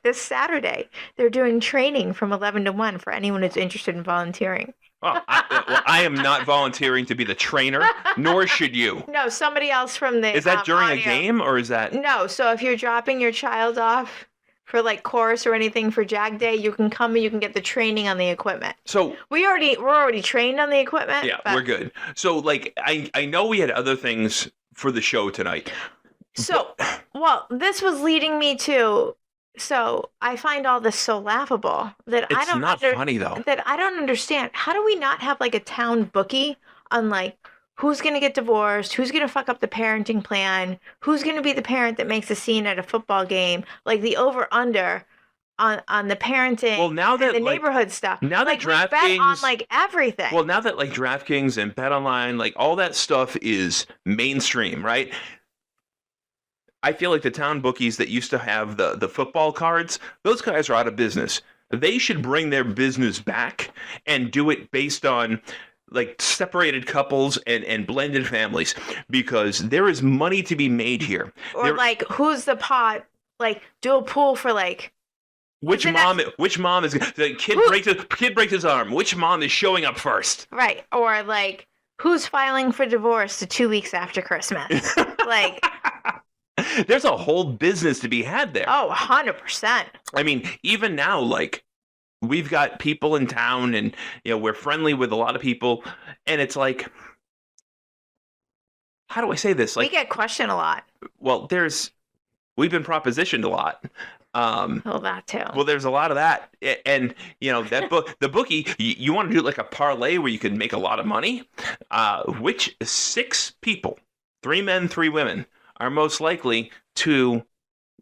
This Saturday, they're doing training from 11 to 1 for anyone who's interested in volunteering. Oh, I am not volunteering to be the trainer, nor should you. No, somebody else from the Is that during audio. a game, or is that... No, so if you're dropping your child off for like course or anything for JAG Day, you can come and you can get the training on the equipment. So we're already trained on the equipment. Yeah, but... we're good. So like I know we had other things for the show tonight. So, well, this was leading me to. So I find all this so laughable that It's I don't. not funny though. That I don't understand. How do we not have like a town bookie on like who's gonna get divorced, who's gonna fuck up the parenting plan, who's gonna be the parent that makes a scene at a football game, like the over under on the parenting. Well, now that and the neighborhood stuff. now that like, we bet on DraftKings, like everything. well, now that like DraftKings and BetOnline, like all that stuff is mainstream, right? I feel like the town bookies that used to have the football cards, those guys are out of business. They should bring their business back and do it based on like separated couples and blended families, because there is money to be made here. Or like who's the pot? Like do a pool for like which mom is the kid breaks his arm. Which mom is showing up first? Right. Or like who's filing for divorce 2 weeks after Christmas? Like there's a whole business to be had there. Oh, 100%. I mean, even now, like, we've got people in town and, we're friendly with a lot of people. And it's like, how do I say this? Like, we get questioned a lot. Well, we've been propositioned a lot. Well, that too. Well, there's a lot of that. And, the bookie, you want to do like a parlay where you can make a lot of money? Which 6 people, 3 men, 3 women, are most likely to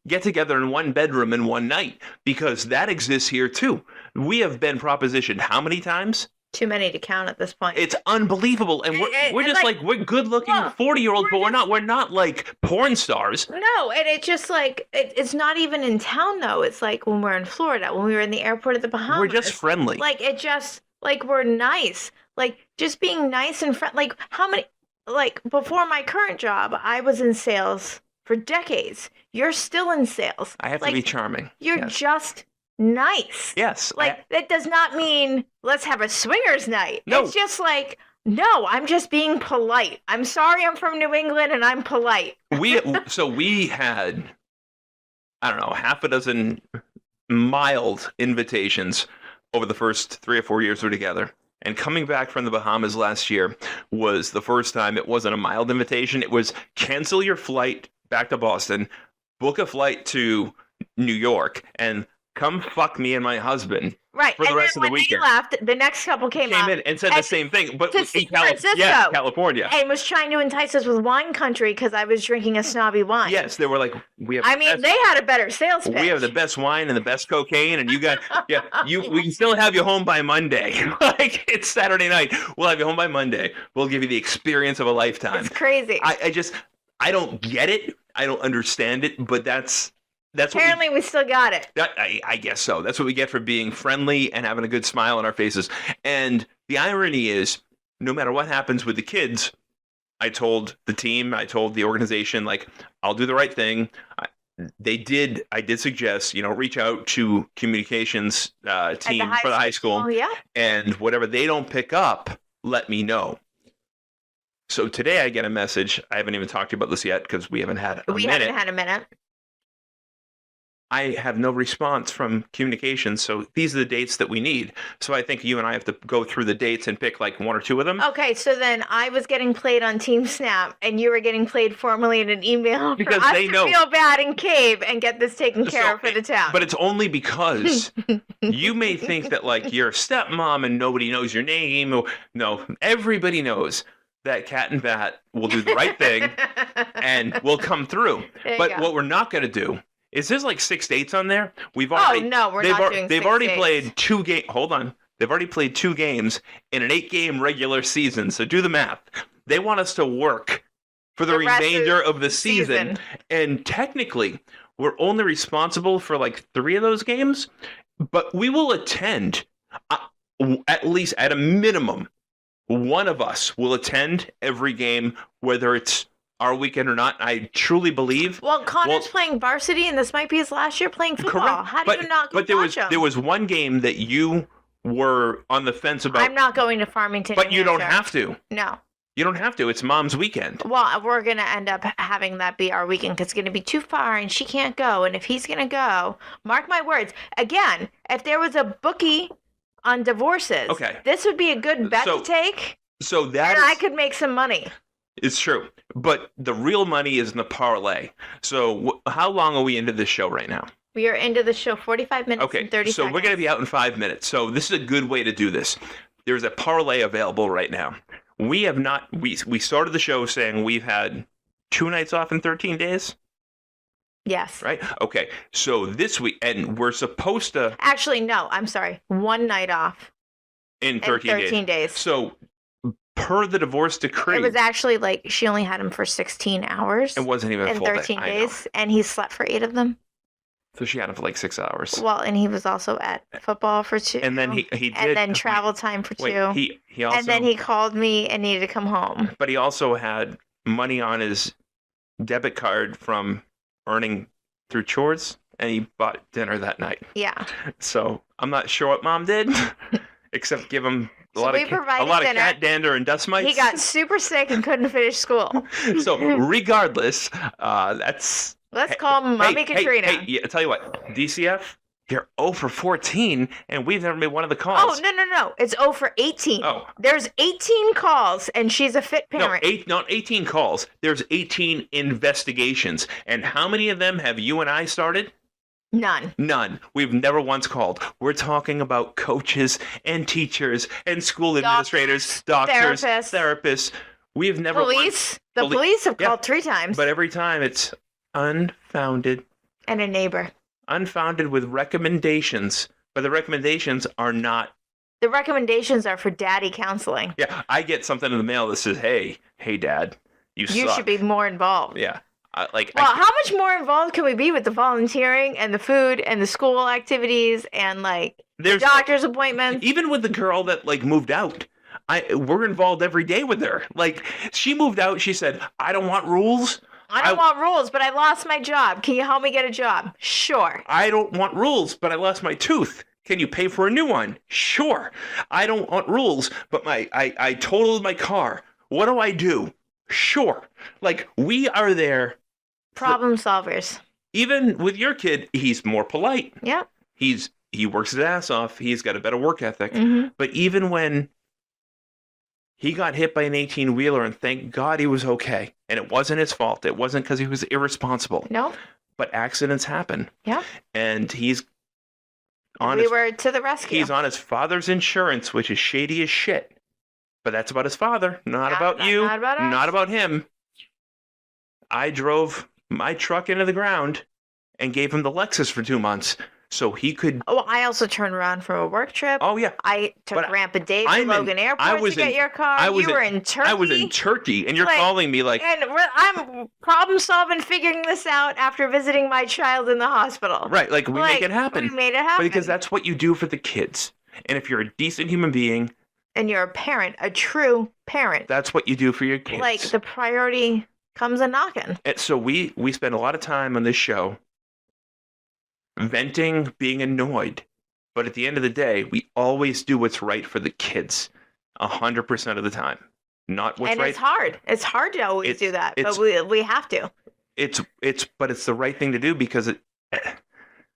get together in one bedroom in one night, because that exists here too. We have been propositioned how many times? Too many to count at this point. It's unbelievable, and we're just like we're good-looking 40-year-olds, but we're not like porn stars. No, and it's just like it's not even in town though. It's like when we're in Florida, when we were in the airport at the Bahamas. We're just friendly. Like it just like we're nice. Like just being nice and like how many. Like, before my current job, I was in sales for decades. You're still in sales. I have to be charming. You're just nice. Yes. Like, that does not mean let's have a swingers night. No. It's just like, no, I'm just being polite. I'm sorry I'm from New England and I'm polite. we had, I don't know, half a dozen mild invitations over the first 3 or 4 years we're together. And coming back from the Bahamas last year was the first time it wasn't a mild invitation. It was cancel your flight back to Boston, book a flight to New York, and come fuck me and my husband for the rest of the weekend. They left, the next couple came up in and said the same thing, but to in Francisco, California. And was trying to entice us with wine country because I was drinking a snobby wine. Yes, they were like, we have. They had a better sales pitch. We have the best wine and the best cocaine, and you got we can still have you home by Monday. Like it's Saturday night, we'll have you home by Monday. We'll give you the experience of a lifetime. It's crazy. I don't get it. I don't understand it, but that's apparently we still got it. I guess so. That's what we get for being friendly and having a good smile on our faces. And the irony is, no matter what happens with the kids, I told the team, I told the organization, like, I'll do the right thing. I did suggest, reach out to communications team for the high school. Oh, yeah. And whatever they don't pick up, let me know. So today I get a message. I haven't even talked to you about this yet because we haven't had a minute. haven't had a minute. I have no response from communication. So these are the dates that we need. So I think you and I have to go through the dates and pick like one or two of them. Okay, so then I was getting played on Team Snap, and you were getting played formally in an email Because for us they to know. feel bad and cave and get this taken care So, of for the town. But it's only because you may think that like you're a stepmom and nobody knows your name. No, everybody knows that Cat and Bat will do the right thing and will come through. There you But go. what we're not going to do is there's like 6 dates on there. We've Oh already no, we're not doing. they've 6 already dates. played 2 games. Hold on. They've already played 2 games in an 8-game regular season. So do the math. They want us to work for the The rest of remainder of the season. And technically, we're only responsible for like 3 of those games, but we will attend at least at a minimum. One of us will attend every game, whether it's our weekend or not. I truly believe. Well, Connor's playing varsity, and this might be his last year playing football. Correct. How do you not go But there was watch him? there was one game that you were on the fence about. I'm not going to Farmington. But New you don't Hampshire. have to. No. You don't have to. It's Mom's weekend. Well, we're going to end up having that be our weekend because it's going to be too far and she can't go. And if he's going to go, mark my words. Again, if there was a bookie on divorces, Okay. this would be a good bet So to take. So that And I is- could make some money. it's true. But the real money is in the parlay. So how long are we into this show right now? We are into the show 45 minutes Okay, and 30 so seconds. we're going to be out in 5 minutes. So this is a good way to do this. There's a parlay available right now. We have not. We started the show saying we've had 2 nights off in 13 days, Yes. right? Okay, so this week, and we're supposed to Actually, no. I'm sorry. 1 night off in in 13 days. days. So per the divorce decree, It was actually like she only had him for 16 hours it wasn't even a in full 13 day. I know. days, and he slept for 8 of them. So she had him for like 6 hours. Well, and he was also at football for 2. And then he did. And then travel time for 2. Wait, he also. And then he called me and needed to come home. But he also had money on his debit card from earning through chores, and he bought dinner that night. Yeah. So I'm not sure what Mom did, except give him a So lot we of provided dinner. cat dander and dust mites. He got super sick and couldn't finish school. So regardless, that's Let's call Mommy Katrina. Hey, yeah, I tell you what, DCF, you're 0 for 14, and we've never made one of the Oh, calls. no. It's 0 for 18. Oh. There's 18 calls, and she's a fit No, parent. not 18 calls. There's 18 investigations. And how many of them have you and I started? None. None. We've never once called. We're talking about coaches and teachers and school administrators, doctors, therapists. We've never Police. The Poli- police have yeah. called 3 times. But every time it's unfounded. And a neighbor. Unfounded with recommendations. But the recommendations are not. The recommendations are for daddy counseling. Yeah, I get something in the mail that says, hey, Dad, you You suck. should be more involved. Yeah. Well, Well, how much more involved can we be with the volunteering and the food and the school activities and like there's doctor's appointments? even with the girl that like moved out. We're involved every day with her. Like she moved out, she said, I don't want rules. I don't want rules, but I lost my job. Can you help me get a job? Sure. I don't want rules, but I lost my tooth. Can you pay for a new one? Sure. I don't want rules, but I totaled my car. What do I do? Sure. Like we are there. Problem solvers. Even with your kid, he's more polite. Yeah. He works his ass off. He's got a better work ethic. Mm-hmm. But even when he got hit by an 18-wheeler, and thank God he was okay, and it wasn't his fault. It wasn't because he was irresponsible. No. But accidents happen. Yeah. And he's on We were to the rescue. he's on his father's insurance, which is shady as shit. But that's about his father, not about you, not about us. not about him. I drove my truck into the ground and gave him the Lexus for 2 months so he could. Oh, I also turned around from a work trip. Oh yeah, I took But Grandpa Dave to I'm in- Logan I Airport was to get in- your car. I was You in- were in Turkey. I was in Turkey, and you're Like- calling me like. And I'm problem solving, figuring this out after visiting my child in the hospital. Right, like we make it happen. We made it happen. Because that's what you do for the kids. And if you're a decent human being, and you're a parent, a true parent. that's what you do for your kids. Like the priority comes a knocking. And so we spend a lot of time on this show venting, being annoyed. But at the end of the day, we always do what's right for the kids 100% of the time. Not what's And right. it's hard. It's hard to always It's- do that, it's- but we have to. But it's the right thing to do because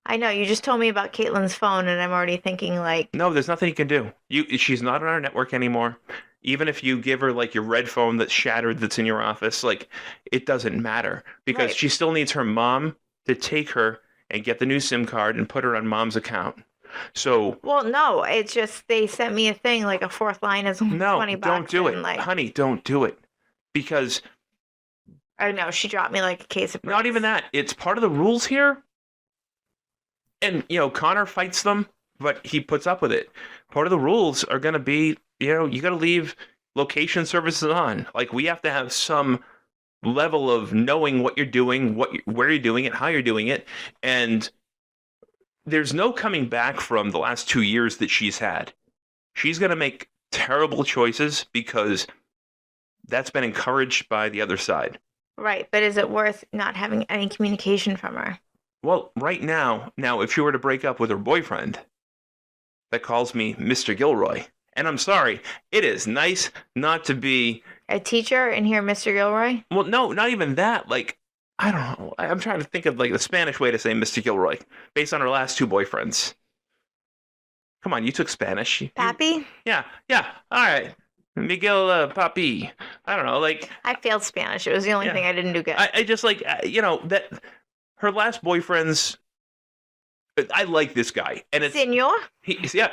I know. You just told me about Caitlin's phone, and I'm already thinking, like, No, there's nothing you can do. She's not on our network anymore. Even if you give her like your red phone that's shattered that's in your office, like it doesn't matter because Right. she still needs her mom to take her and get the new SIM card and put her on mom's account. So well, no, it's just they sent me a thing like a fourth line is only no, 20 bucks. don't do it, and, like, honey. Don't do it because I know she dropped me like a case of not even bricks. that. It's part of the rules here, and Connor fights them, but he puts up with it. Part of the rules are going to be, you got to leave location services on. Like we have to have some level of knowing what you're doing, where you're doing it, how you're doing it, and there's no coming back from the last 2 years that she's had. She's going to make terrible choices because that's been encouraged by the other side. Right, but is it worth not having any communication from her? Well, right now, if she were to break up with her boyfriend that calls me Mr. Gilroy, and I'm sorry, it is nice not to be... A teacher in here, Mr. Gilroy? Well, no, not even that. Like, I don't know. I'm trying to think of like the Spanish way to say Mr. Gilroy based on her last 2 boyfriends. Come on, you took Spanish. Pappy? Yeah. All right. Miguel Papi. I don't know. Like, I failed Spanish. It was the only Yeah. thing I didn't do good. I just like, that her last boyfriends. I like this guy. And it's, Senor?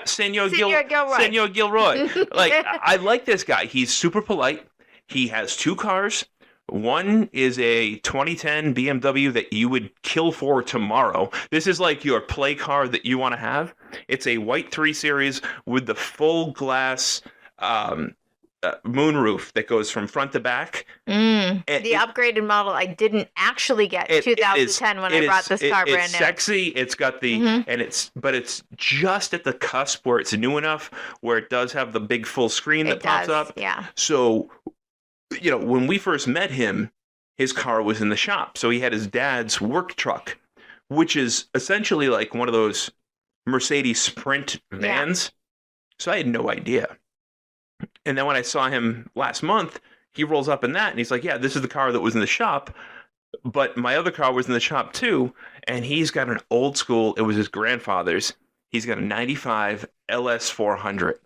Senor Gilroy. Senor Gilroy. Like, I like this guy. He's super polite. He has 2 cars. One is a 2010 BMW that you would kill for tomorrow. This is like your play car that you want to have. It's a white 3 Series with the full glass moonroof that goes from front to back. The And upgraded model I didn't actually get 2010 when I brought this car brand it's new. sexy. It's got the but it's just at the cusp where it's new enough where it does have the big full screen that It pops does, up. yeah. So, when we first met him, his car was in the shop. So he had his dad's work truck, which is essentially like one of those Mercedes Sprint vans. So I had no idea. And then when I saw him last month, he rolls up in that and he's like, yeah, this is the car that was in the shop. But my other car was in the shop too. And he's got an old school, it was his grandfather's. He's got a 95 LS 400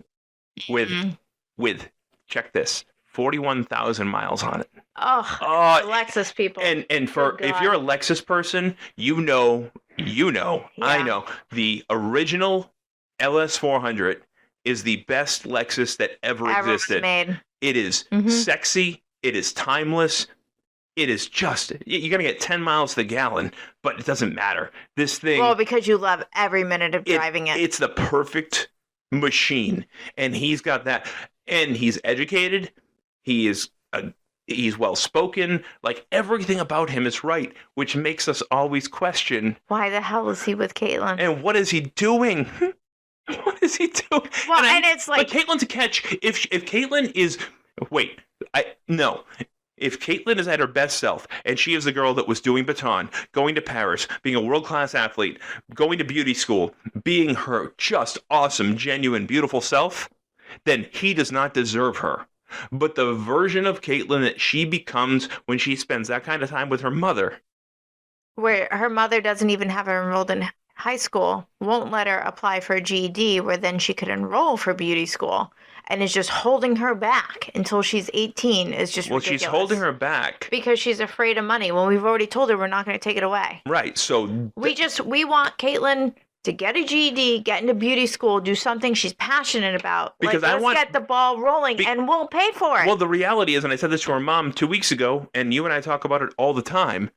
with, check this, 41,000 miles on it. Oh, Oh, Lexus people. and for Good if God. you're a Lexus person, I Yeah. know the original LS 400 is the best Lexus that ever Ever was existed. made. It is Mhm. sexy. It is timeless. It is just, you're going to get 10 miles to the gallon, but it doesn't matter. This thing, Well, because you love every minute of driving it. it's the perfect machine. And he's got that. And he's educated. He's well spoken. Like everything about him is right, which makes us always question, Why the hell is he with Caitlyn? and what is he doing? What is he doing? Well, and it's like- but Caitlin's a catch. If Caitlyn is, if Caitlyn is at her best self, and she is the girl that was doing baton, going to Paris, being a world-class athlete, going to beauty school, being her just awesome, genuine, beautiful self, then he does not deserve her. But the version of Caitlyn that she becomes when she spends that kind of time with her mother, Where her mother doesn't even have her enrolled in high school, won't let her apply for a GED, where then she could enroll for beauty school, and is just holding her back until she's 18 is just ridiculous. she's holding her back. Because she's afraid of money when we've already told her we're not going to take it away. Right, so We want Caitlyn to get a GED, get into beauty school, do something she's passionate about. Because let's get the ball rolling, and we'll pay for it. well, the reality is, and I said this to her mom 2 weeks ago, and you and I talk about it all the time,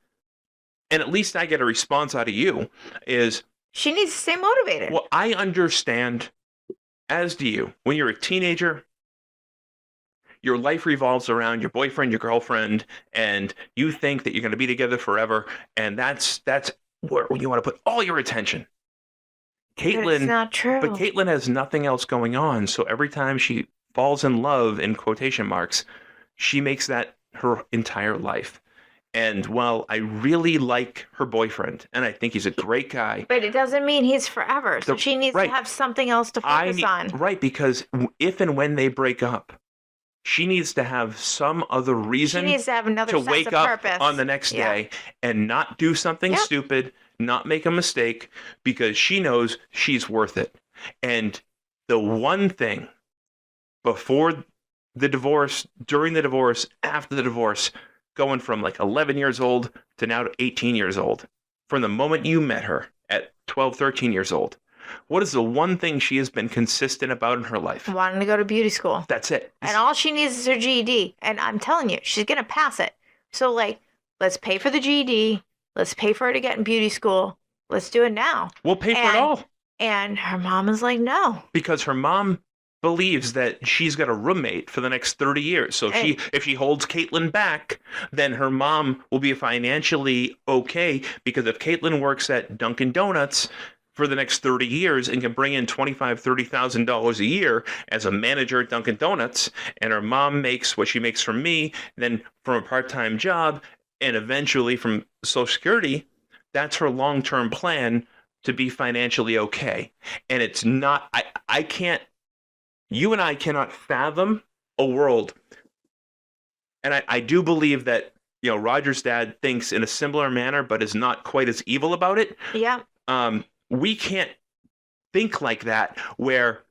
and at least I get a response out of you, is, she needs to stay motivated. well, I understand, as do you, when you're a teenager, your life revolves around your boyfriend, your girlfriend, and you think that you're going to be together forever, and that's where you want to put all your attention. But it's Caitlyn, not true. but Caitlyn has nothing else going on, so every time she falls in love, in quotation marks, she makes that her entire life. And while I really like her boyfriend, and I think he's a great guy, But it doesn't mean he's forever. So she needs right. to have something else to focus on. right, because if and when they break up, she needs to have some other She reason needs to have another to sense wake of up purpose. on the next Yeah. day and not do something Yep. stupid, not make a mistake because she knows she's worth it. And the one thing before the divorce, during the divorce, after the divorce, going from like 11 years old to now 18 years old, from the moment you met her at 12, 13 years old, what is the one thing she has been consistent about in her life? Wanting to go to beauty school. That's it. And all she needs is her GED. And I'm telling you, she's going to pass it. So, like, let's pay for the GED. Let's pay for her to get in beauty school. Let's do it now. We'll pay for it all. And her mom is like, no. Because her mom believes that she's got a roommate for the next 30 years. So if she holds Caitlin back, then her mom will be financially okay. Because if Caitlin works at Dunkin' Donuts for the next 30 years and can bring in $25,000, $30,000 a year as a manager at Dunkin' Donuts, and her mom makes what she makes from me, then from a part-time job, and eventually from Social Security, that's her long-term plan to be financially okay. And it's not, I can't, you and I cannot fathom a world. And I do believe that, you know, Roger's dad thinks in a similar manner, but is not quite as evil about it. Yeah. We can't think like that where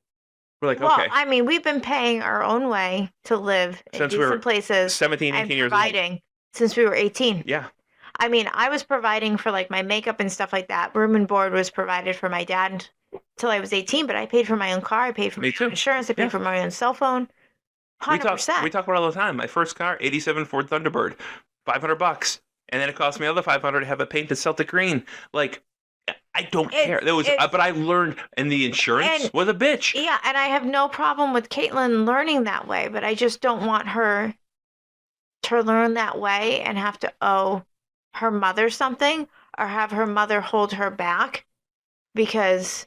we're like, well, okay. I mean, we've been paying our own way to live in Since we were decent places 17, 18 and years old. providing since we were 18. Yeah. I mean, I was providing for like my makeup and stuff like that. Room and board was provided for my dad until I was 18, but I paid for my own car. I paid for my own insurance. I paid for my own cell phone. 100%. We talk about it all the time. My first car, 87 Ford Thunderbird, $500. And then it cost me another $500 to have it painted Celtic green. Like, I don't care. But I learned, and the insurance was a bitch. Yeah, and I have no problem with Caitlin learning that way, but I just don't want her to learn that way and have to owe her mother something or have her mother hold her back because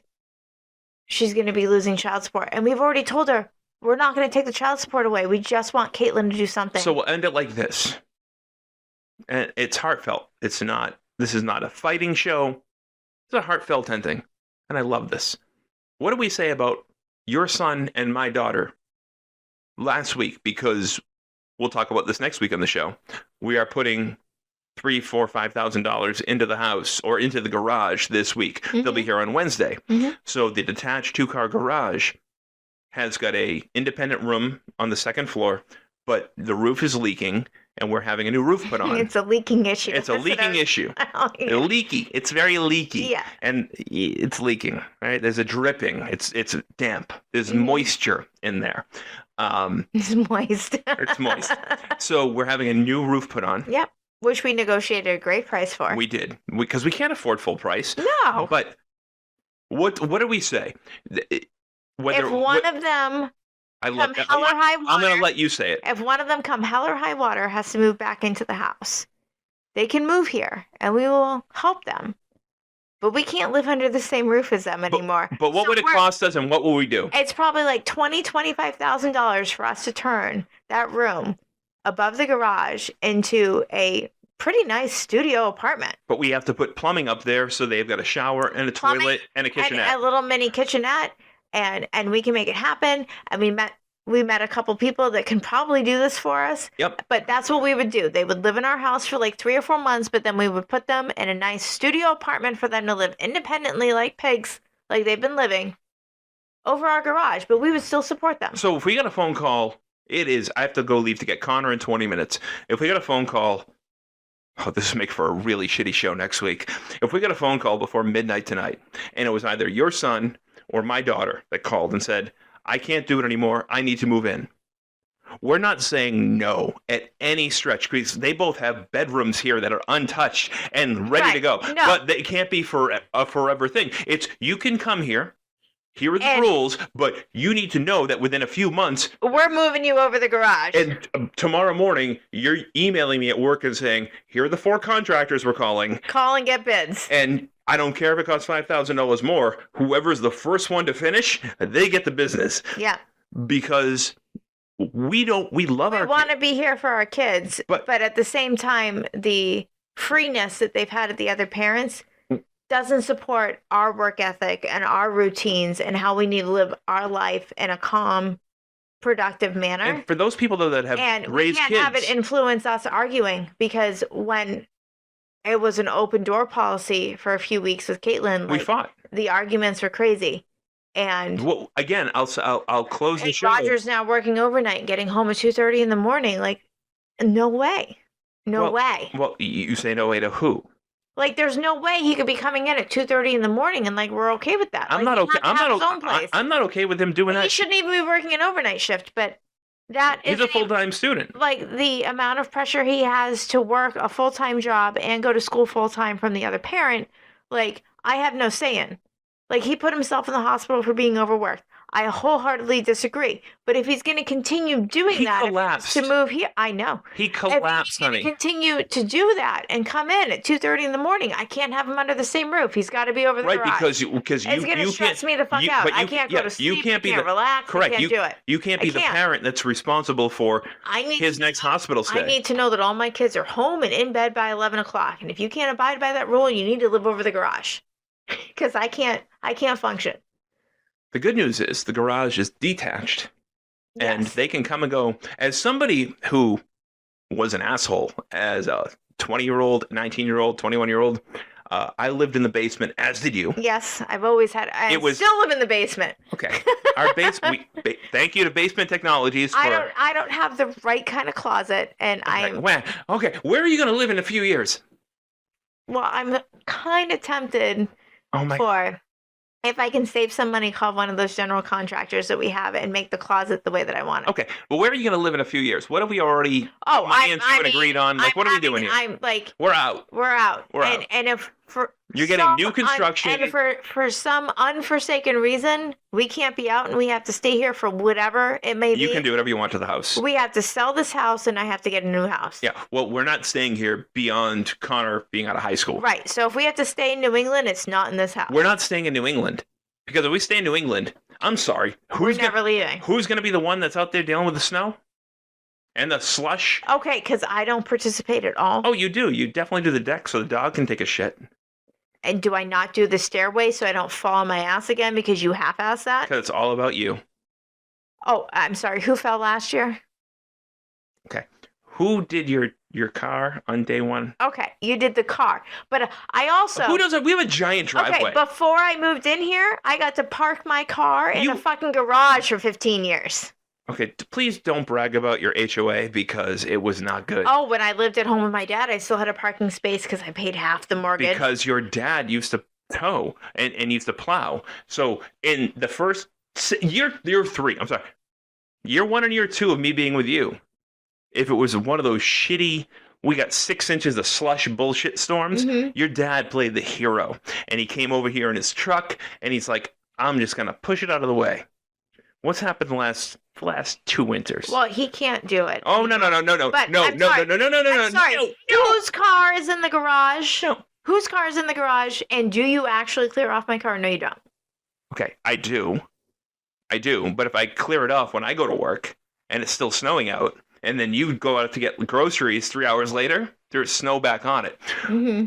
she's going to be losing child support. And we've already told her we're not going to take the child support away. We just want Caitlin to do something. So we'll end it like this. And it's heartfelt. This is not a fighting show. It's a heartfelt ending. And I love this. What do we say about your son and my daughter last week? Because we'll talk about this next week on the show. We are putting $3,000, $4,000, $5,000 into the house or into the garage this week. Mm-hmm. They'll be here on Wednesday. Mm-hmm. So the detached 2-car garage has got a independent room on the second floor, but the roof is leaking, and we're having a new roof put on. It's a leaking issue. It's a leaking issue. Leaky. It's very leaky. Yeah. And it's leaking, right? There's a dripping. It's damp. There's moisture in there. It's moist. It's moist. So we're having a new roof put on. Yep. Which we negotiated a great price for. We did. Because we can't afford full price. No. But what do we say? If one of them come hell or high water, I'm going to let you say it. If one of them come hell or high water has to move back into the house, they can move here and we will help them. But we can't live under the same roof as them anymore. But what would it cost us and what will we do? It's probably like $25,000 for us to turn that room above the garage into a pretty nice studio apartment. But we have to put plumbing up there so they've got a shower and a toilet and a kitchenette. And a little mini kitchenette. And we can make it happen. And we met a couple people that can probably do this for us. Yep. But that's what we would do. They would live in our house for like 3 or 4 months, but then we would put them in a nice studio apartment for them to live independently like pigs, like they've been living, over our garage. But we would still support them. So if we got a phone call, I have to go leave to get Connor in 20 minutes. If we got a phone call, this will make for a really shitty show next week. If we got a phone call before midnight tonight, and it was either your son or my daughter that called and said, I can't do it anymore, I need to move in. We're not saying no at any stretch because they both have bedrooms here that are untouched and ready to go. No. But they can't be for a forever thing. It's you can come here. Here are the rules, but you need to know that within a few months, we're moving you over the garage. And tomorrow morning, you're emailing me at work and saying, here are the 4 contractors we're calling. Call and get bids. And I don't care if it costs $5,000 more. Whoever's the first one to finish, they get the business. Yeah. Because we want to be here for our kids, but at the same time, the freeness that they've had at the other parents doesn't support our work ethic and our routines and how we need to live our life in a calm, productive manner. And for those people, though, that have raised kids. And we can't have it influence us arguing because when it was an open door policy for a few weeks with Caitlin. We Like, fought. the arguments were crazy. And Well, again, I'll close the and show. Roger's now working overnight, getting home at 2:30 in the morning. Like, no way. No way. Well, you say no way to who? Like, there's no way he could be coming in at 2:30 in the morning, and like, we're okay with that. I'm Like, not he okay. has to I'm have not his own okay. place. I'm not okay with him doing He that. shouldn't even be working an overnight shift, but that He's is a full-time student. like the amount of pressure he has to work a full-time job and go to school full-time from the other parent. Like, I have no say in. Like, he put himself in the hospital for being overworked. I wholeheartedly disagree. But if he's going to continue doing He that collapsed. to move here, I know. He If collapsed, he's going to honey. continue to do that and come in at 2:30 in the morning, I can't have him under the same roof. He's got to be over the Right, garage. because you It's going to you stress can't me the fuck you- out. but I you- can't yeah, go to sleep. you can't be can't the relax. correct. I can't do it. You can't I be the can't. parent that's responsible for I need his next hospital I stay. need to know that all my kids are home and in bed by 11 o'clock. And if you can't abide by that rule, you need to live over the garage. Because I can't function. The good news is the garage is detached, and Yes. they can come and go. As somebody who was an asshole as a 20-year-old, 19-year-old, 21-year-old, I lived in the basement, as did you. Yes, I've always had. I It was- still live in the basement. Okay, our thank you to Basement Technologies for. I don't have the right kind of closet, and I'm Okay, where are you going to live in a few years? I'm kind of tempted Oh my! for if I can save some money, call one of those general contractors that we have and make the closet the way that I want it. Okay, but where are you going to live in a few years? What have we already? Oh, me and Sue agreed on. Like, what are we doing here? I'm like, We're out. we're out. We're and, out. And if for You're getting some new construction. and for some unforsaken reason, we can't be out and we have to stay here for whatever it may be. You can do whatever you want to the house. We have to sell this house and I have to get a new house. Yeah. Well, we're not staying here beyond Connor being out of high school. Right. So if we have to stay in New England, it's not in this house. We're not staying in New England because if we stay in New England, I'm sorry, We're never leaving. who's going to be the one that's out there dealing with the snow and the slush? Okay, because I don't participate at all. Oh, you do. You definitely do the deck so the dog can take a shit. And do I not do the stairway so I don't fall on my ass again because you half-ass that? Because it's all about you. Oh, I'm sorry. Who fell last year? Okay. Who did your car on day one? Okay, you did the car. But I also... Who does it? We have a giant driveway. Okay, before I moved in here, I got to park my car in You- a fucking garage for 15 years. Okay, please don't brag about your HOA because it was not good. Oh, when I lived at home with my dad, I still had a parking space because I paid half the mortgage. Because your dad used to tow and used to plow. So in the first year 3, I'm sorry, year 1 and year 2 of me being with you, if it was one of those shitty, we got 6 inches of slush bullshit storms, Mhm. your dad played the hero. And he came over here in his truck and he's like, I'm just going to push it out of the way. What's happened the last 2 winters? Well, he can't do it. Oh, no. But I'm sorry. no. Whose car is in the garage? No. Whose car is in the garage? And do you actually clear off my car? No, you don't. Okay, I do. But if I clear it off when I go to work and it's still snowing out, and then you go out to get groceries 3 hours later, there's snow back on it. Mm-hmm.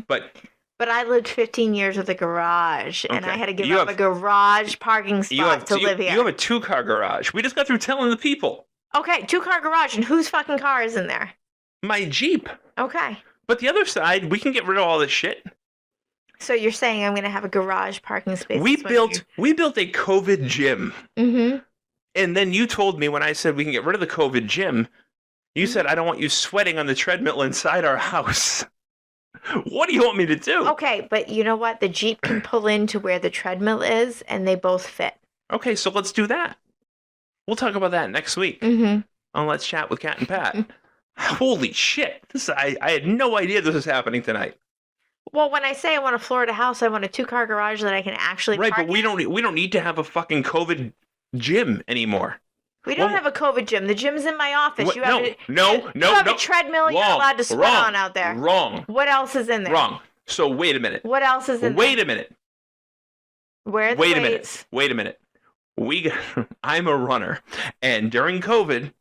But I lived 15 years with a garage, and Okay. I had to give You up have- a garage parking spot to live here. You have a 2-car garage. We just got through telling the people. Okay, 2-car garage, and whose fucking car is in there? My Jeep. Okay. But the other side, we can get rid of all this shit. So you're saying I'm going to have a garage parking space? We built a COVID gym. Mm-hmm. And then you told me when I said we can get rid of the COVID gym, you said I don't want you sweating on the treadmill inside our house. What do you want me to do? Okay, but you know what? The Jeep can pull into where the treadmill is, and they both fit. Okay, so let's do that. We'll talk about that next week Mm-hmm. on Let's Chat with Kat and Pat. Holy shit. I had no idea this was happening tonight. Well, when I say I want a Florida house, I want a 2-car garage that I can actually Right, park but we don't need to have a fucking COVID gym anymore. We don't Well, have a COVID gym. The gym's in my office. What? You have No, you have a treadmill you're Wrong, allowed to sweat wrong, on out there. Wrong. What else is in there? Wrong. So wait a minute. What else is in Wait there? a minute. Where are the Wait a weights? minute. I'm a runner, and during COVID,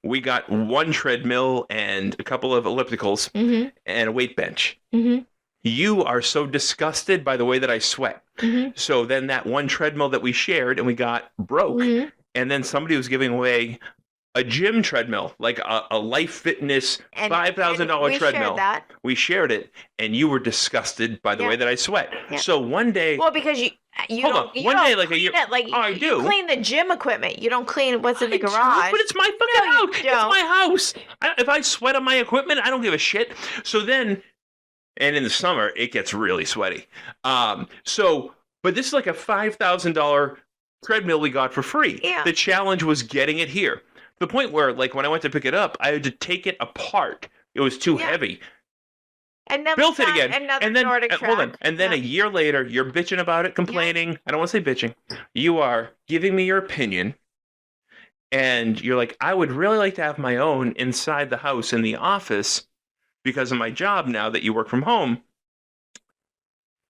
we got 1 treadmill and a couple of ellipticals Mm-hmm. and a weight bench. Mm-hmm. You are so disgusted by the way that I sweat. Mm-hmm. So then that 1 treadmill that we shared and we got broke, Mm-hmm. and then somebody was giving away a gym treadmill, like a Life Fitness And- $5,000 and we shared treadmill. that. We shared it, and you were disgusted by the Yeah. way that I sweat. Yeah. So one day, Well, because you Hold don't, on. you One don't day, like a clean year- it, like Oh, I you do. clean the gym equipment. You don't clean what's in the I do, garage. but it's my fucking No, you house. It's don't. my house. If I sweat on my equipment, I don't give a shit. So then, and in the summer, it gets really sweaty. But this is like a $5,000 treadmill we got for free. Yeah. The challenge was getting it here. The point where, like, when I went to pick it up, I had to take it apart. It was too Yeah. heavy. And then Built we it found again, Another and then Nordic hold on, track. and then Yeah. a year later, you're bitching about it, complaining. I don't want to say bitching. You are giving me your opinion, and you're like, I would really like to have my own inside the house in the office because of my job now that you work from home.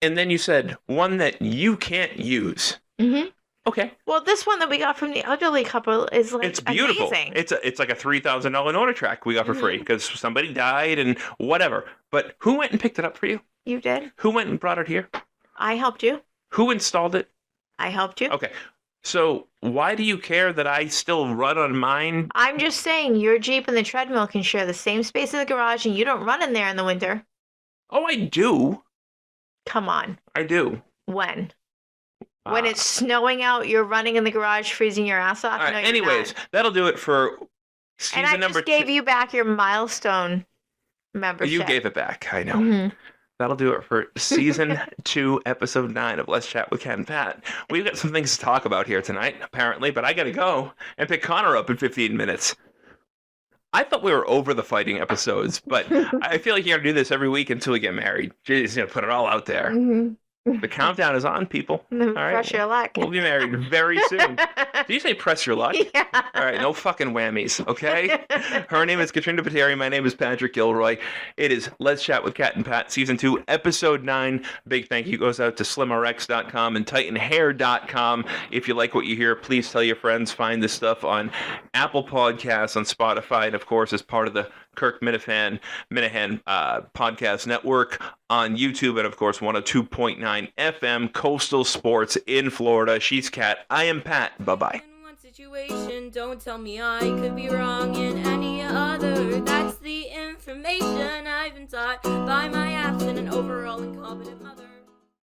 And then you said one that you can't use. Mhm. Okay, Well, this one that we got from the elderly couple is like it's beautiful. amazing. It's like a $3,000 Nordic track we got for free because somebody died and whatever. But who went and picked it up for you? You did. Who went and brought it here? I helped you. Who installed it? I helped you. Okay. So why do you care that I still run on mine? I'm just saying your Jeep and the treadmill can share the same space in the garage, and you don't run in there in the winter. Oh, I do. Come on. I do. When? When Uh, it's snowing out, you're running in the garage, freezing your ass off. all right, No, you're anyways, not. that'll do it for season And I number just gave 2. you back your milestone membership. You gave it back. I know. Mhm. That'll do it for season 2, episode 9 of Let's Chat with Ken and Pat. We've got some things to talk about here tonight, apparently, but I got to go and pick Connor up in 15 minutes. I thought we were over the fighting episodes, but I feel like you're going to do this every week until we get married. Jeez, you know, put it all out there. Mhm. The countdown is on, people. right. Press your luck. We'll be married very soon. Did you say press your luck? Yeah. All right, no fucking whammies, okay? Her name is Katrina Pateri. My name is Patrick Gilroy. It is Let's Chat with Cat and Pat, Season 2, Episode 9. Big thank you goes out to SlimRx.com and TitanHair.com. If you like what you hear, please tell your friends. Find this stuff on Apple Podcasts, on Spotify, and, of course, as part of the Kirk Minahan Podcast Network on YouTube, and, of course, 102.9 FM, Coastal Sports in Florida. She's Cat. I am Pat. Bye-bye. In one situation, don't tell me I could be wrong in any other. That's the information I've been taught by my absent and overall incompetent mother.